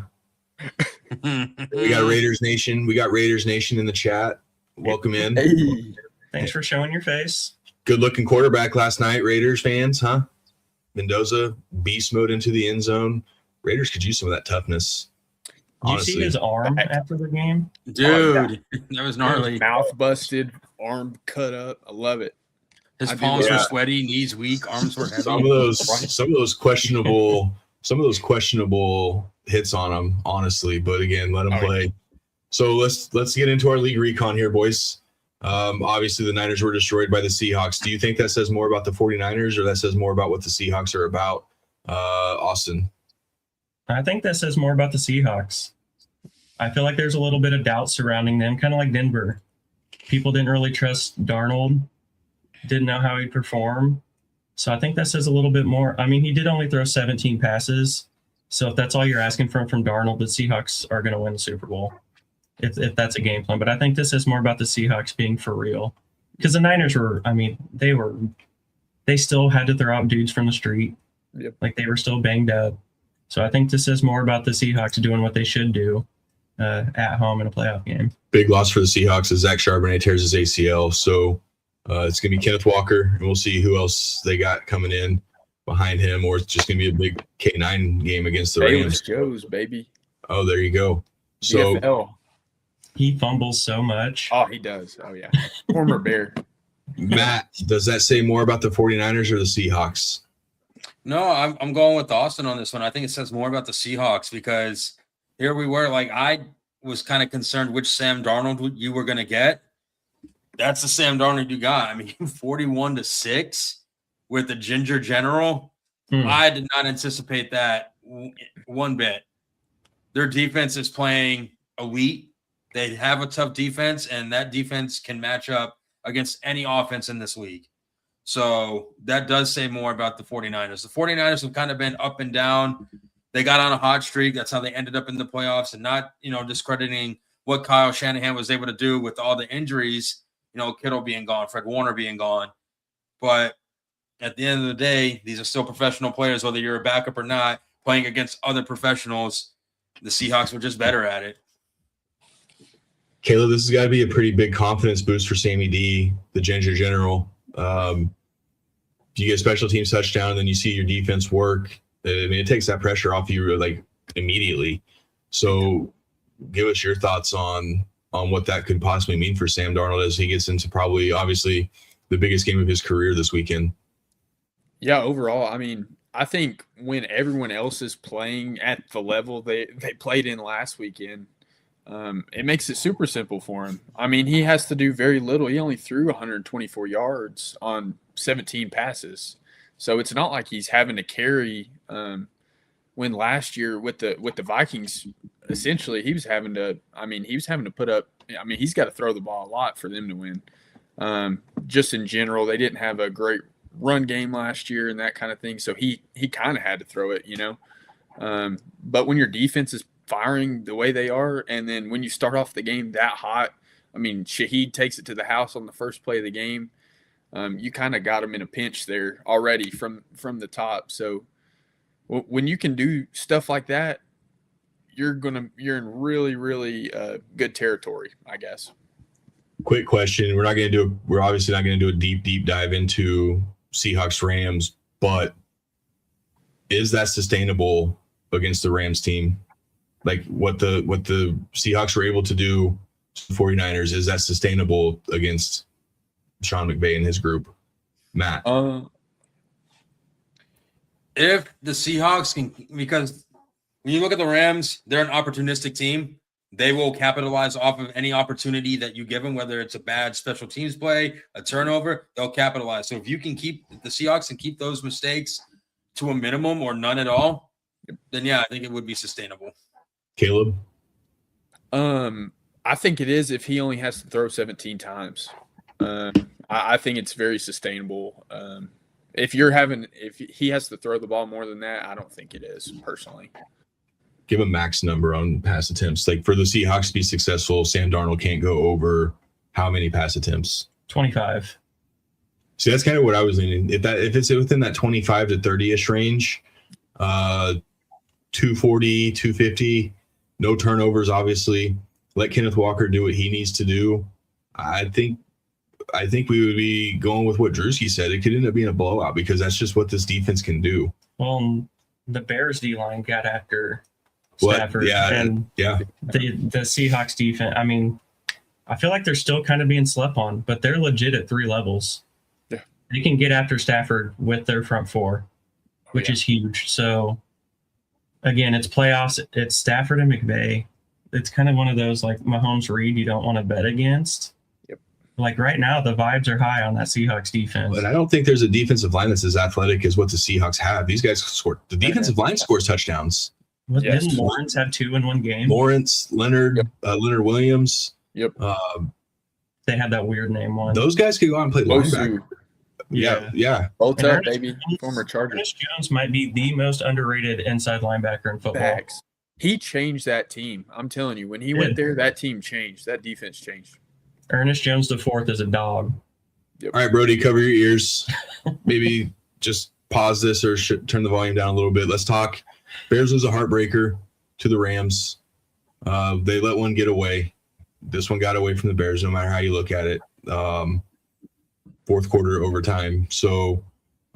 We got Raiders Nation. We got Raiders Nation in the chat. Welcome in. Hey. Thanks for showing your face. Good-looking quarterback last night, Raiders fans, huh? Mendoza, beast mode into the end zone. Raiders could use some of that toughness. Did you see his arm after the game? Dude, that was gnarly. Mouth busted, arm cut up. I love it. His palms were sweaty, knees weak, arms were heavy. Some of those questionable hits on him, honestly. But again, let him play. So let's get into our league recon here, boys. Obviously, the Niners were destroyed by the Seahawks. Do you think that says more about the 49ers or that says more about what the Seahawks are about, Austin? I think that says more about the Seahawks. I feel like there's a little bit of doubt surrounding them, kind of like Denver. People didn't really trust Darnold, didn't know how he'd perform. So I think that says a little bit more. I mean, he did only throw 17 passes. So if that's all you're asking from Darnold, the Seahawks are going to win the Super Bowl, if that's a game plan. But I think this says more about the Seahawks being for real. Because the Niners they still had to throw out dudes from the street. Yep. Like they were still banged up. So I think this says more about the Seahawks doing what they should do at home in a playoff game. Big loss for the Seahawks as Zach Charbonnet tears his ACL. So it's going to be Kenneth Walker, and we'll see who else they got coming in behind him, or it's just going to be a big K9 game against the Rams. Joe's, baby. Oh, there you go. So DFL. He fumbles so much. Oh, he does. Oh, yeah. Former Bear. Matt, does that say more about the 49ers or the Seahawks? No, I'm going with Austin on this one. I think it says more about the Seahawks because here we were. Like I was kind of concerned which Sam Darnold you were going to get. That's the Sam Darnold you got. I mean, 41-6 with the Ginger General. I did not anticipate that one bit. Their defense is playing elite. They have a tough defense, and that defense can match up against any offense in this league. So that does say more about the 49ers. The 49ers have kind of been up and down. They got on a hot streak. That's how they ended up in the playoffs, and not, discrediting what Kyle Shanahan was able to do with all the injuries, Kittle being gone, Fred Warner being gone. But at the end of the day, these are still professional players, whether you're a backup or not, playing against other professionals. The Seahawks were just better at it. Caleb, this has got to be a pretty big confidence boost for Sammy D, the Ginger General. You get a special teams touchdown, and then you see your defense work. I mean, it takes that pressure off you like immediately. So give us your thoughts on what that could possibly mean for Sam Darnold as he gets into probably, obviously, the biggest game of his career this weekend. Yeah, overall, I mean, I think when everyone else is playing at the level they played in last weekend, it makes it super simple for him. I mean, he has to do very little. He only threw 124 yards on 17 passes. So it's not like he's having to carry when last year with the Vikings, essentially he was having to put up, he's got to throw the ball a lot for them to win. Just in general, they didn't have a great run game last year and that kind of thing. So he kind of had to throw it, but when your defense is firing the way they are, and then when you start off the game that hot, Shaheed takes it to the house on the first play of the game. You kind of got him in a pinch there already from the top. So when you can do stuff like that, you're in really, really good territory, I guess. quick question. We're obviously not going to do a deep dive into Seahawks Rams, but is that sustainable against the Rams team? Like what the Seahawks were able to do to the 49ers, is that sustainable against Sean McVay and his group? Matt. If the Seahawks can, because when you look at the Rams, they're an opportunistic team. They will capitalize off of any opportunity that you give them, whether it's a bad special teams play, a turnover, they'll capitalize. So if you can keep the Seahawks and keep those mistakes to a minimum or none at all, then yeah, I think it would be sustainable. Caleb? I think it is if he only has to throw 17 times. I think it's very sustainable. If he has to throw the ball more than that, I don't think it is, personally. Give a max number on pass attempts. Like for the Seahawks to be successful, Sam Darnold can't go over how many pass attempts? 25. See, that's kind of what I was leaning. If it's within that 25 to 30-ish range, 240, 250, no turnovers, obviously. Let Kenneth Walker do what he needs to do. I think we would be going with what Drewski said. It could end up being a blowout because that's just what this defense can do. Well, the Bears D-line got after Stafford. And the Seahawks defense, I mean, I feel like they're still kind of being slept on, but they're legit at 3 levels. Yeah. They can get after Stafford with their front 4, which is huge. So, again, it's playoffs. It's Stafford and McVay. It's kind of one of those like Mahomes Reed you don't want to bet against. Yep. Like right now, the vibes are high on that Seahawks defense. But I don't think there's a defensive line that's as athletic as what the Seahawks have. These guys scored. The defensive line scores touchdowns. Didn't Lawrence have 2 in one game? Lawrence, Leonard, Leonard Williams. Yep. They had that weird name one. Those guys could go out and play linebacker. Yeah. Both up, baby. Former Chargers. Ernest Jones might be the most underrated inside linebacker in football. Facts. He changed that team. I'm telling you, when he went there, that team changed. That defense changed. Ernest Jones IV is a dog. Yep. All right, Brody, cover your ears. Maybe just pause this or turn the volume down a little bit. Let's talk. Bears lose a heartbreaker to the Rams. They let one get away. This one got away from the Bears, no matter how you look at it. Fourth quarter overtime. So,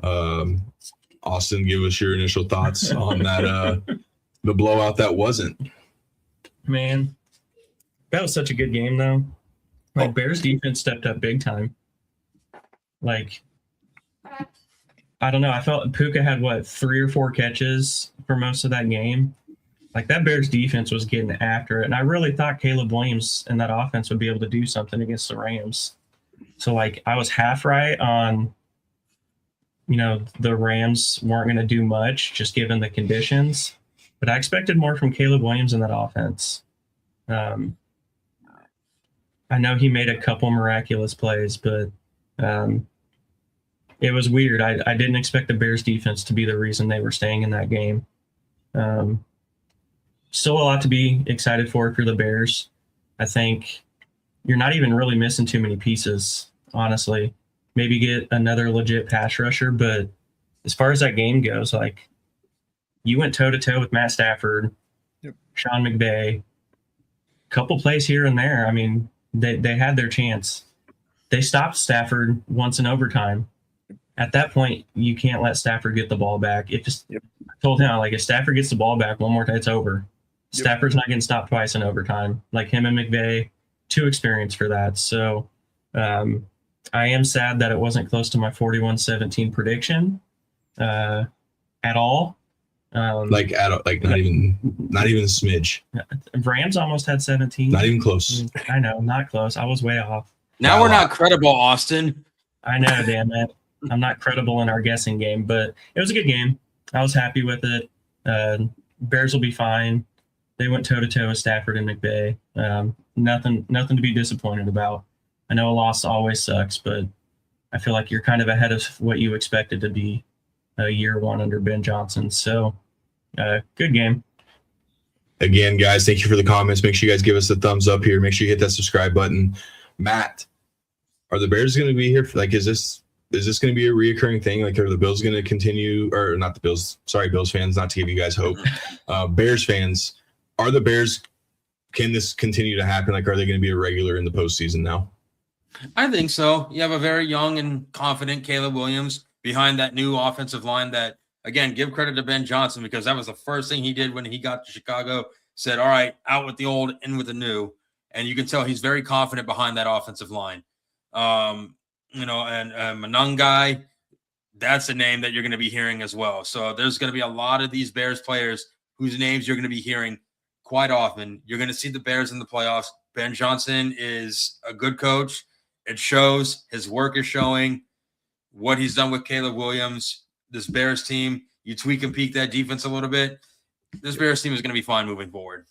Austin, give us your initial thoughts on that. The blowout that wasn't. Man, that was such a good game, though. Like, Bears defense stepped up big time. Like, I don't know. I felt Puka had, 3 or 4 catches for most of that game. Like, that Bears defense was getting after it. And I really thought Caleb Williams and that offense would be able to do something against the Rams. So, like, I was half right on, the Rams weren't going to do much just given the conditions. But I expected more from Caleb Williams in that offense. I know he made a couple miraculous plays, but it was weird. I didn't expect the Bears defense to be the reason they were staying in that game. Still a lot to be excited for if you're the Bears. I think you're not even really missing too many pieces, honestly. Maybe get another legit pass rusher, but as far as that game goes, like, you went toe-to-toe with Matt Stafford, Sean McVay, couple plays here and there. I mean, they had their chance. They stopped Stafford once in overtime. At that point, you can't let Stafford get the ball back. I told him, like, if Stafford gets the ball back one more time, it's over. Stafford's not getting stopped twice in overtime. Like, him and McVay, too experienced for that. So I am sad that it wasn't close to my 41-17 prediction at all. Not even a smidge. Rams almost had 17. Not even close. I know, not close. I was way off. Now we're not credible, Austin. I know, damn it. I'm not credible in our guessing game, but it was a good game. I was happy with it. Bears will be fine. They went toe-to-toe with Stafford and McVay. Nothing to be disappointed about. I know a loss always sucks, but I feel like you're kind of ahead of what you expected to be year one under Ben Johnson. So, good game. Again, guys, thank you for the comments. Make sure you guys give us a thumbs up here. Make sure you hit that subscribe button. Matt, are the Bears going to be here? Is this going to be a reoccurring thing? Like, are the Bills going to continue, or not the Bills? Sorry, Bills fans, not to give you guys hope. Bears fans, can this continue to happen? Like, are they going to be a regular in the postseason now? I think so. You have a very young and confident Caleb Williams behind that new offensive line that, again, give credit to Ben Johnson because that was the first thing he did when he got to Chicago. Said, all right, out with the old, in with the new. And you can tell he's very confident behind that offensive line. And Manungai, that's a name that you're going to be hearing as well. So there's going to be a lot of these Bears players whose names you're going to be hearing quite often. You're going to see the Bears in the playoffs. Ben Johnson is a good coach. It shows. His work is showing. What he's done with Caleb Williams, this Bears team, you tweak and peak that defense a little bit. This Bears team is going to be fine moving forward.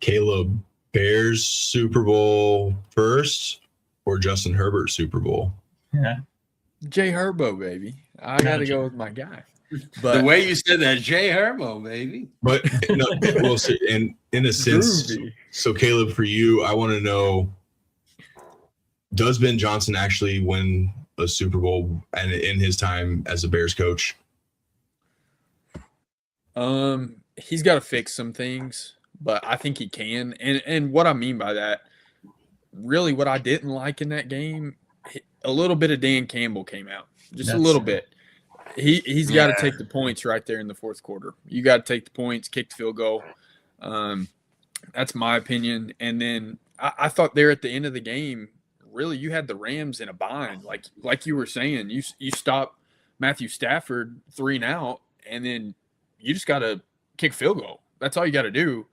Caleb, Bears Super Bowl first or Justin Herbert Super Bowl? Yeah. Jay Herbo, baby. I got to go with my guy. But the way you said that, Jay Herbo, baby. But no, well, so, and in a sense, Groovy. so Caleb, for you, I want to know, does Ben Johnson actually win a Super Bowl and in his time as a Bears coach? He's got to fix some things, but I think he can. And what I mean by that, really what I didn't like in that game, a little bit of Dan Campbell came out. Just a little bit. He's got to take the points right there in the fourth quarter. You got to take the points, kick the field goal. That's my opinion. And then I thought there at the end of the game, really you had the Rams in a bind. Like you were saying, you stop Matthew Stafford 3-and-out, and then you just got to kick field goal. That's all you got to do.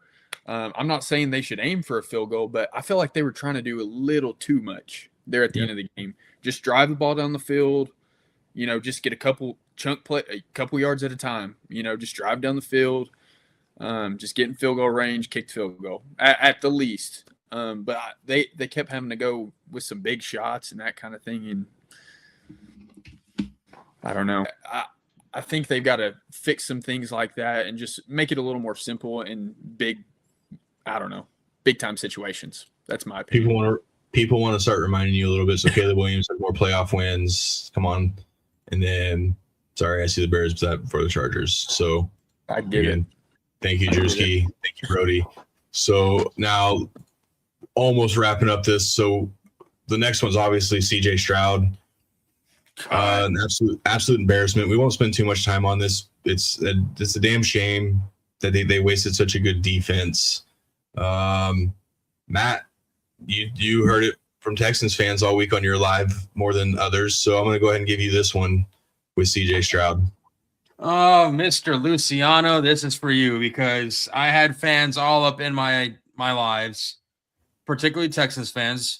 I'm not saying they should aim for a field goal, but I feel like they were trying to do a little too much there at the end of the game. Just drive the ball down the field, just get a couple yards at a time, just drive down the field, just get in field goal range, kick the field goal at the least. But they kept having to go with some big shots and that kind of thing. And I don't know. I think they've got to fix some things like that and just make it a little more simple in big time situations. That's my opinion. People want to start reminding you a little bit. So Caleb Williams had more playoff wins. Come on. And then, sorry, I see the Bears for the Chargers. So I get it. Thank you, Drewski. Thank you, Brody. So now almost wrapping up this. So the next one's obviously CJ Stroud. An absolute embarrassment. We won't spend too much time on this. It's a damn shame that they wasted such a good defense. Matt, you heard it from Texans fans all week on your live more than others. So I'm going to go ahead and give you this one with CJ Stroud. Oh, Mr. Luciano, this is for you because I had fans all up in my lives, particularly Texans fans.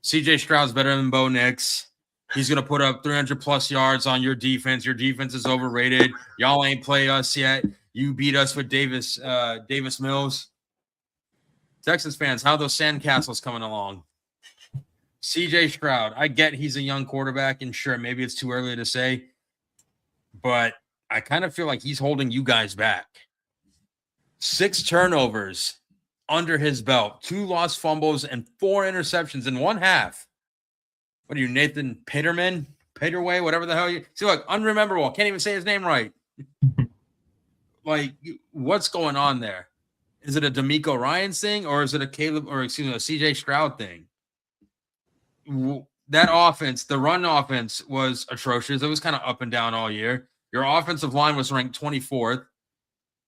CJ Stroud's better than Bo Nix. He's going to put up 300-plus yards on your defense. Your defense is overrated. Y'all ain't play us yet. You beat us with Davis Mills. Texans fans, how are those sandcastles coming along? CJ Stroud, I get he's a young quarterback, and sure, maybe it's too early to say, but I kind of feel like he's holding you guys back. 6 turnovers under his belt, 2 lost fumbles, and 4 interceptions in one half. What are you, Nathan Peterway, whatever the hell you see? Look, unrememberable. Can't even say his name right. Like, what's going on there? Is it a D'Amico Ryans thing, or is it a CJ Stroud thing? That offense, the run offense, was atrocious. It was kind of up and down all year. Your offensive line was ranked 24th.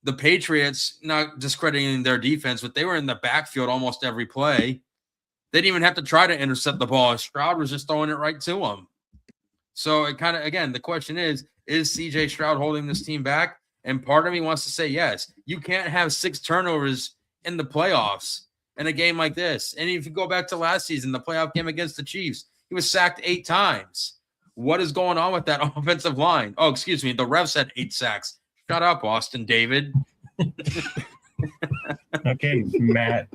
The Patriots, not discrediting their defense, but they were in the backfield almost every play. They didn't even have to try to intercept the ball. Stroud was just throwing it right to them. So it kind of, again, the question is CJ Stroud holding this team back? And part of me wants to say yes. You can't have 6 turnovers in the playoffs in a game like this. And if you go back to last season, the playoff game against the Chiefs, he was sacked 8 times. What is going on with that offensive line? Oh, excuse me. The refs had 8 sacks. Shut up, Austin David. Okay, Matt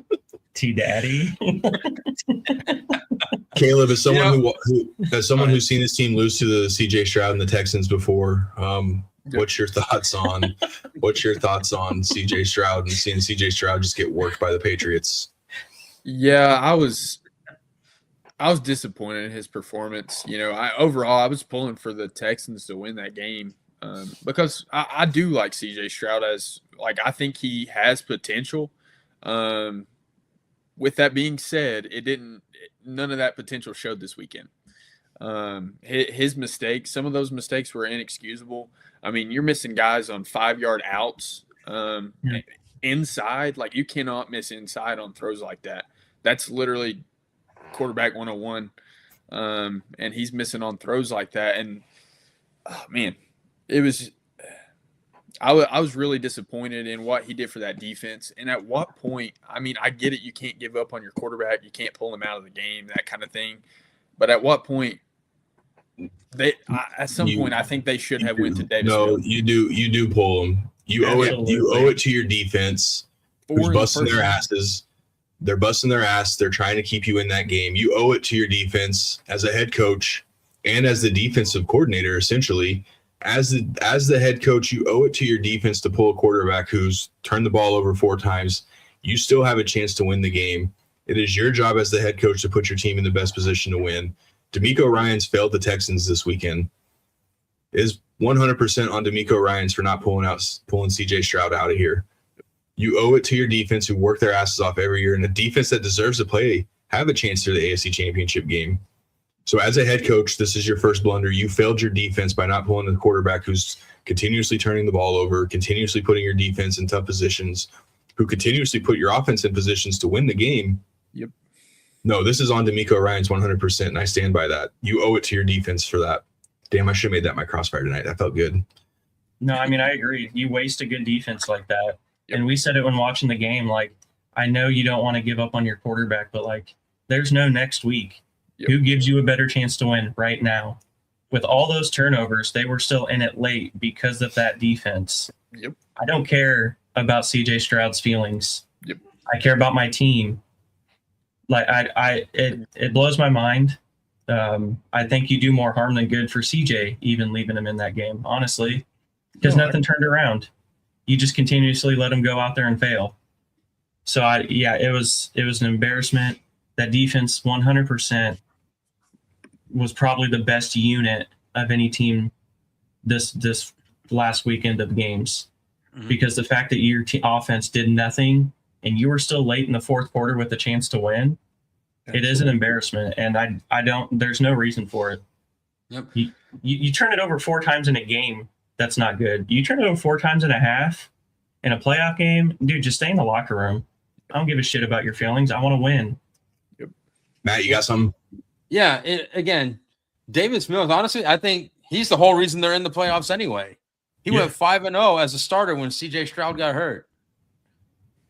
T. Daddy. Caleb, as someone who's seen his team lose to the CJ Stroud and the Texans before, what's your thoughts on CJ Stroud and seeing CJ Stroud just get worked by the Patriots? Yeah, I was disappointed in his performance. Overall I was pulling for the Texans to win that game because I do like CJ Stroud I think he has potential. with that being said, none of that potential showed this weekend. His mistakes, some of those mistakes were inexcusable. I mean, you're missing guys on 5-yard outs inside. Like, you cannot miss inside on throws like that. That's literally quarterback 101. And he's missing on throws like that. And, oh, man, it was – I was really disappointed in what he did for that defense. And at what point – I mean, I get it. You can't give up on your quarterback. You can't pull him out of the game, that kind of thing. But at what point – at some point, I think they should have went to Davisville. No, you do pull them. You owe it to your defense, who's busting their asses. They're busting their ass. They're trying to keep you in that game. You owe it to your defense as a head coach and as the defensive coordinator, essentially. As the head coach, you owe it to your defense to pull a quarterback who's turned the ball over 4 times. You still have a chance to win the game. It is your job as the head coach to put your team in the best position to win. DeMeco Ryans failed the Texans this weekend. It is 100% on DeMeco Ryans for not pulling CJ Stroud out of here. You owe it to your defense who work their asses off every year, and a defense that deserves to have a chance to the AFC Championship game. So as a head coach, this is your first blunder. You failed your defense by not pulling the quarterback who's continuously turning the ball over, continuously putting your defense in tough positions, who continuously put your offense in positions to win the game. Yep. No, this is on DeMeco Ryans 100%, and I stand by that. You owe it to your defense for that. Damn, I should have made that my crossfire tonight. That felt good. No, I mean, I agree. You waste a good defense like that. Yep. And we said it when watching the game, like, I know you don't want to give up on your quarterback, but, like, there's no next week. Yep. Who gives you a better chance to win right now? With all those turnovers, they were still in it late because of that defense. Yep. I don't care about CJ Stroud's feelings. Yep. I care about my team. Like, it blows my mind. I think you do more harm than good for CJ, even leaving him in that game, honestly, because nothing turned around. You just continuously let him go out there and fail. So it was an embarrassment. That defense 100% was probably the best unit of any team this last weekend of games, because the fact that your offense did nothing and you were still late in the fourth quarter with a chance to win, it is an embarrassment, and I don't. There's no reason for it. Yep. You turn it over 4 times in a game. That's not good. You turn it over 4 times and a half in a playoff game, dude. Just stay in the locker room. I don't give a shit about your feelings. I want to win. Yep. Matt, you got something? Yeah. Again, Davis Mills. Honestly, I think he's the whole reason they're in the playoffs anyway. He went 5-0 as a starter when CJ Stroud got hurt.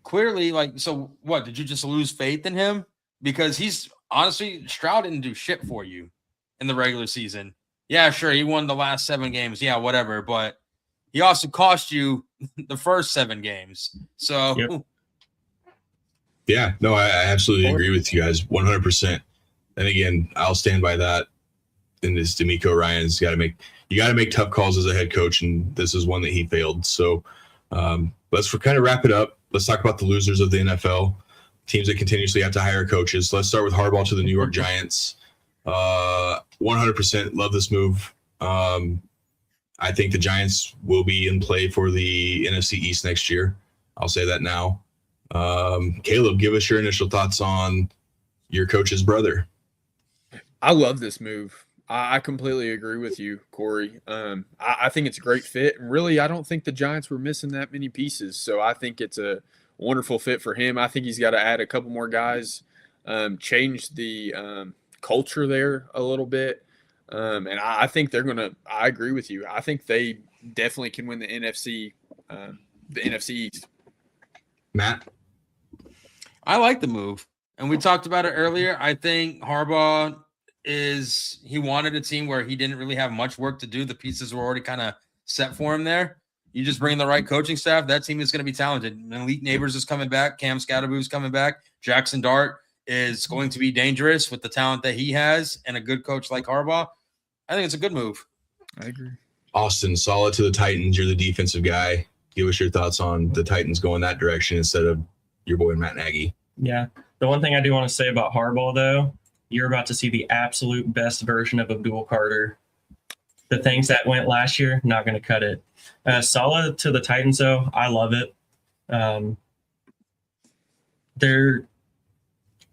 Clearly, so what? Did you just lose faith in him? Because he's honestly, Stroud didn't do shit for you in the regular season. Yeah, sure, he won the last 7 games. Yeah, whatever. But he also cost you the first 7 games. So, yeah, no, I absolutely agree with you guys 100%. And again, I'll stand by that. And this DeMeco Ryans got to make tough calls as a head coach, and this is one that he failed. So let's kind of wrap it up. Let's talk about the losers of the NFL. Teams that continuously have to hire coaches. Let's start with Harbaugh to the New York Giants. 100% love this move. I think the Giants will be in play for the NFC East next year. I'll say that now. Caleb, give us your initial thoughts on your coach's brother. I love this move. I completely agree with you, Corey. I think it's a great fit. And really, I don't think the Giants were missing that many pieces. So I think it's a wonderful fit for him. I think he's got to add a couple more guys, change the culture there a little bit. And I think they're going to – I agree with you. I think they definitely can win the NFC East. Matt? I like the move. And we talked about it earlier. I think Harbaugh he wanted a team where he didn't really have much work to do. The pieces were already kind of set for him there. You just bring in the right coaching staff, that team is going to be talented. Malik Neighbors is coming back. Cam Scatterboo is coming back. Jackson Dart is going to be dangerous with the talent that he has and a good coach like Harbaugh. I think it's a good move. I agree. Austin, solid to the Titans. You're the defensive guy. Give us your thoughts on the Titans going that direction instead of your boy Matt Nagy. Yeah. The one thing I do want to say about Harbaugh, though, you're about to see the absolute best version of Abdul Carter. The things that went last year, not going to cut it. Solid to the Titans, though. I love it.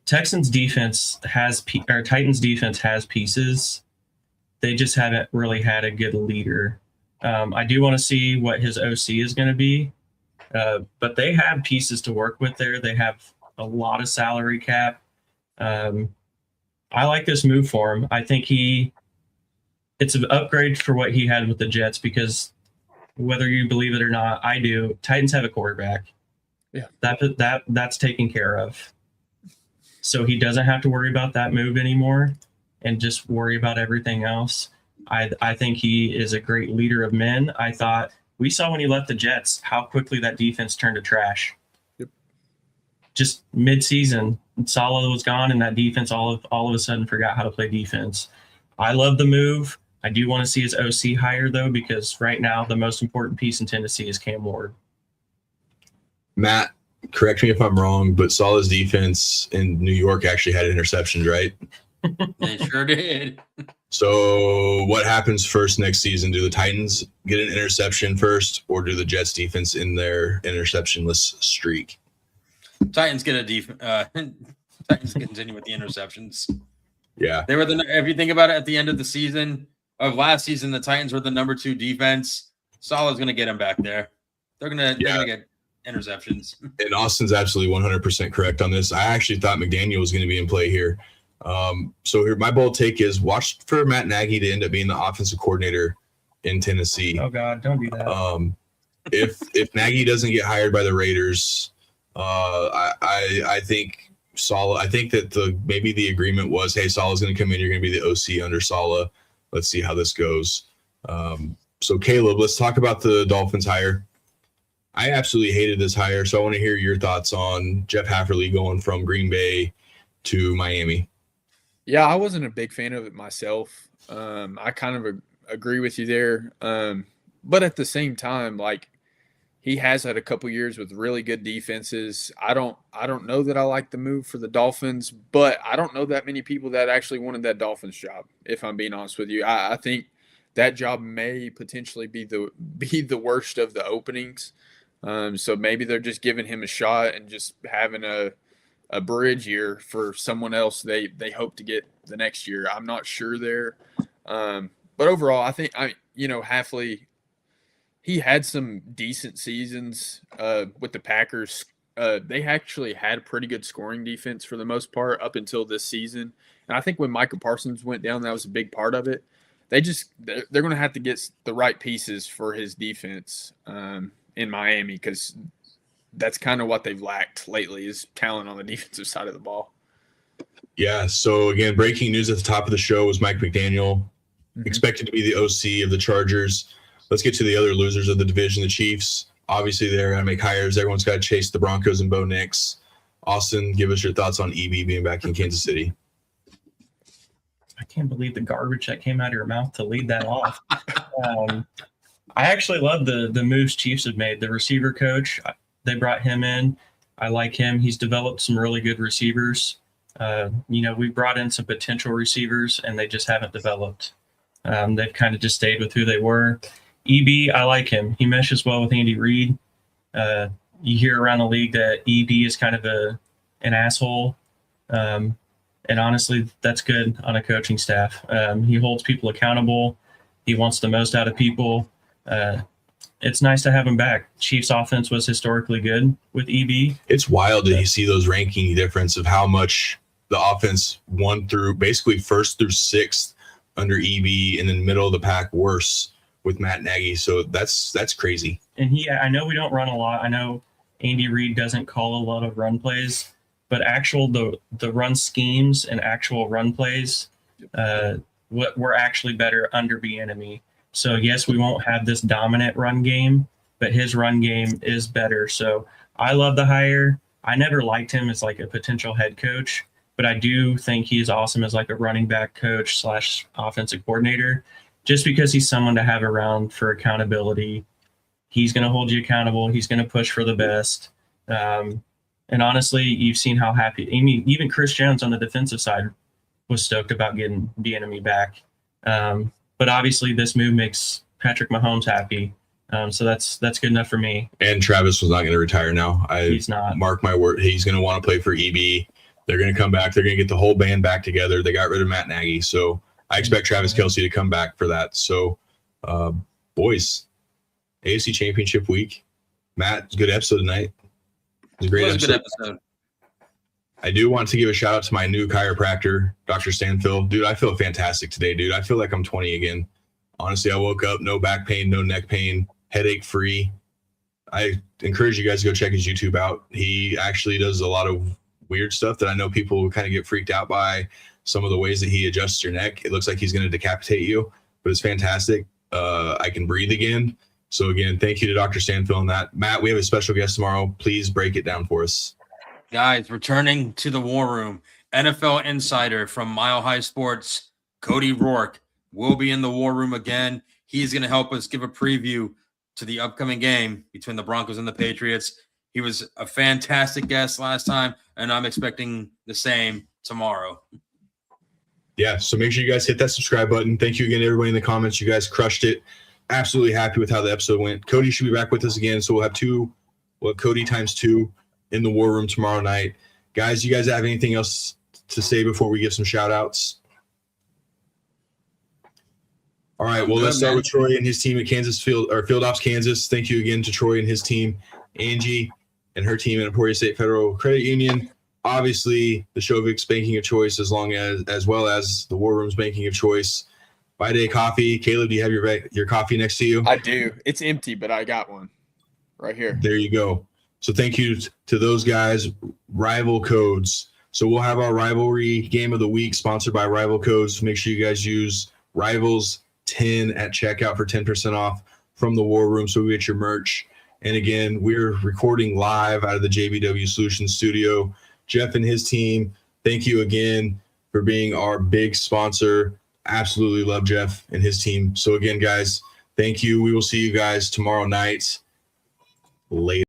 Titans defense has pieces. They just haven't really had a good leader. I do want to see what his OC is going to be, but they have pieces to work with there. They have a lot of salary cap. I like this move for him. I think it's an upgrade for what he had with the Jets, because whether you believe it or not, I do. Titans have a quarterback. Yeah, that's taken care of. So he doesn't have to worry about that move anymore and just worry about everything else. I think he is a great leader of men. I thought we saw when he left the Jets how quickly that defense turned to trash. Yep. Just mid-season, Saleh was gone, and that defense all of a sudden forgot how to play defense. I love the move. I do want to see his OC higher, though, because right now the most important piece in Tennessee is Cam Ward. Matt, correct me if I'm wrong, but Saleh's defense in New York actually had interceptions, right? They sure did. So what happens first next season? Do the Titans get an interception first, or do the Jets defense in their interceptionless streak? Titans get Titans continue with the interceptions. Yeah. They were if you think about it, at the end of the season of last season, the Titans were the number 2 defense. Saleh's going to get them back there. They're going to get interceptions. And Austin's absolutely 100% correct on this. I actually thought McDaniel was going to be in play here. So here, my bold take is watch for Matt Nagy to end up being the offensive coordinator in Tennessee. Oh God, don't do that. If Nagy doesn't get hired by the Raiders, I think Saleh. I think that maybe the agreement was, hey, Saleh's going to come in. You're going to be the OC under Saleh. Let's see how this goes. So Caleb, let's talk about the Dolphins hire. I absolutely hated this hire, so I want to hear your thoughts on Jeff Hafferly going from Green Bay to Miami. Yeah, I wasn't a big fan of it myself. I kind of agree with you there. But at the same time, like, he has had a couple years with really good defenses. I don't know that I like the move for the Dolphins, but I don't know that many people that actually wanted that Dolphins job, if I'm being honest with you. I think that job may potentially be the worst of the openings. So maybe they're just giving him a shot and just having a bridge year for someone else they hope to get the next year. I'm not sure there. But overall, I think Hafley, he had some decent seasons with the Packers. They actually had a pretty good scoring defense for the most part up until this season. And I think when Micah Parsons went down, that was a big part of it. They're going to have to get the right pieces for his defense in Miami, because that's kind of what they've lacked lately is talent on the defensive side of the ball. Yeah. So again, breaking news at the top of the show was Mike McDaniel expected to be the OC of the Chargers. Let's get to the other losers of the division, the Chiefs. Obviously, they're going to make hires. Everyone's got to chase the Broncos and Bo Nix. Austin, give us your thoughts on EB being back in Kansas City. I can't believe the garbage that came out of your mouth to lead that off. I actually love the moves Chiefs have made. The receiver coach, they brought him in. I like him. He's developed some really good receivers. We brought in some potential receivers, and they just haven't developed. They've kind of just stayed with who they were. EB, I like him. He meshes well with Andy Reid. You hear around the league that EB is kind of an asshole. And honestly, that's good on a coaching staff. He holds people accountable. He wants the most out of people. It's nice to have him back. Chiefs offense was historically good with EB. It's wild to see those ranking difference of how much the offense won through basically first through sixth under EB, and then middle of the pack worse with Matt Nagy. So that's crazy. And I know we don't run a lot. I know Andy Reid doesn't call a lot of run plays, but the run schemes and actual run plays, we're actually better under Bieniemy. So yes, we won't have this dominant run game, but his run game is better. So I love the hire. I never liked him as like a potential head coach, but I do think he's awesome as like a running back coach / offensive coordinator, just because he's someone to have around for accountability. He's going to hold you accountable. He's going to push for the best. And honestly, you've seen how happy, even Chris Jones on the defensive side was stoked about getting Bieniemy back. But obviously this move makes Patrick Mahomes happy. So that's good enough for me. And Travis was not going to retire now. He's not. Mark my word. He's going to want to play for EB. They're going to come back. They're going to get the whole band back together. They got rid of Matt Nagy. So I expect Travis Kelce to come back for that. So, boys, AFC Championship week. Matt, good episode tonight. It was a great episode. Good episode. I do want to give a shout out to my new chiropractor, Dr. Stanfield. Dude, I feel fantastic today, dude. I feel like I'm 20 again. Honestly, I woke up, no back pain, no neck pain, headache free. I encourage you guys to go check his YouTube out. He actually does a lot of weird stuff that I know people kind of get freaked out by. Some of the ways that he adjusts your neck. It looks like he's going to decapitate you, but it's fantastic. I can breathe again. So again, thank you to Dr. Stanfield on that. Matt, we have a special guest tomorrow. Please break it down for us. Guys, returning to the War Room, NFL insider from Mile High Sports, Cody Rourke, will be in the War Room again. He's going to help us give a preview to the upcoming game between the Broncos and the Patriots. He was a fantastic guest last time, and I'm expecting the same tomorrow. Yeah, so make sure you guys hit that subscribe button. Thank you again, everybody in the comments. You guys crushed it. Absolutely happy with how the episode went. Cody should be back with us again, so we'll have Cody times 2 in the War Room tomorrow night. Guys, you guys have anything else to say before we give some shout-outs? All right, well, let's start with Troy and his team at Field Ops Kansas. Thank you again to Troy and his team, Angie and her team at Emporia State Federal Credit Union. Obviously, the Shovic's banking of choice, as well as the War Room's banking of choice. By Day Coffee. Caleb, do you have your coffee next to you? I do. It's empty, but I got one right here. There you go. So thank you to those guys. Rival Codes. So we'll have our rivalry game of the week sponsored by Rival Codes. Make sure you guys use Rivals10 at checkout for 10% off from the War Room, so we get your merch. And again, we're recording live out of the JBW Solutions studio. Jeff and his team, thank you again for being our big sponsor. Absolutely love Jeff and his team. So again, guys, thank you. We will see you guys tomorrow night. Later.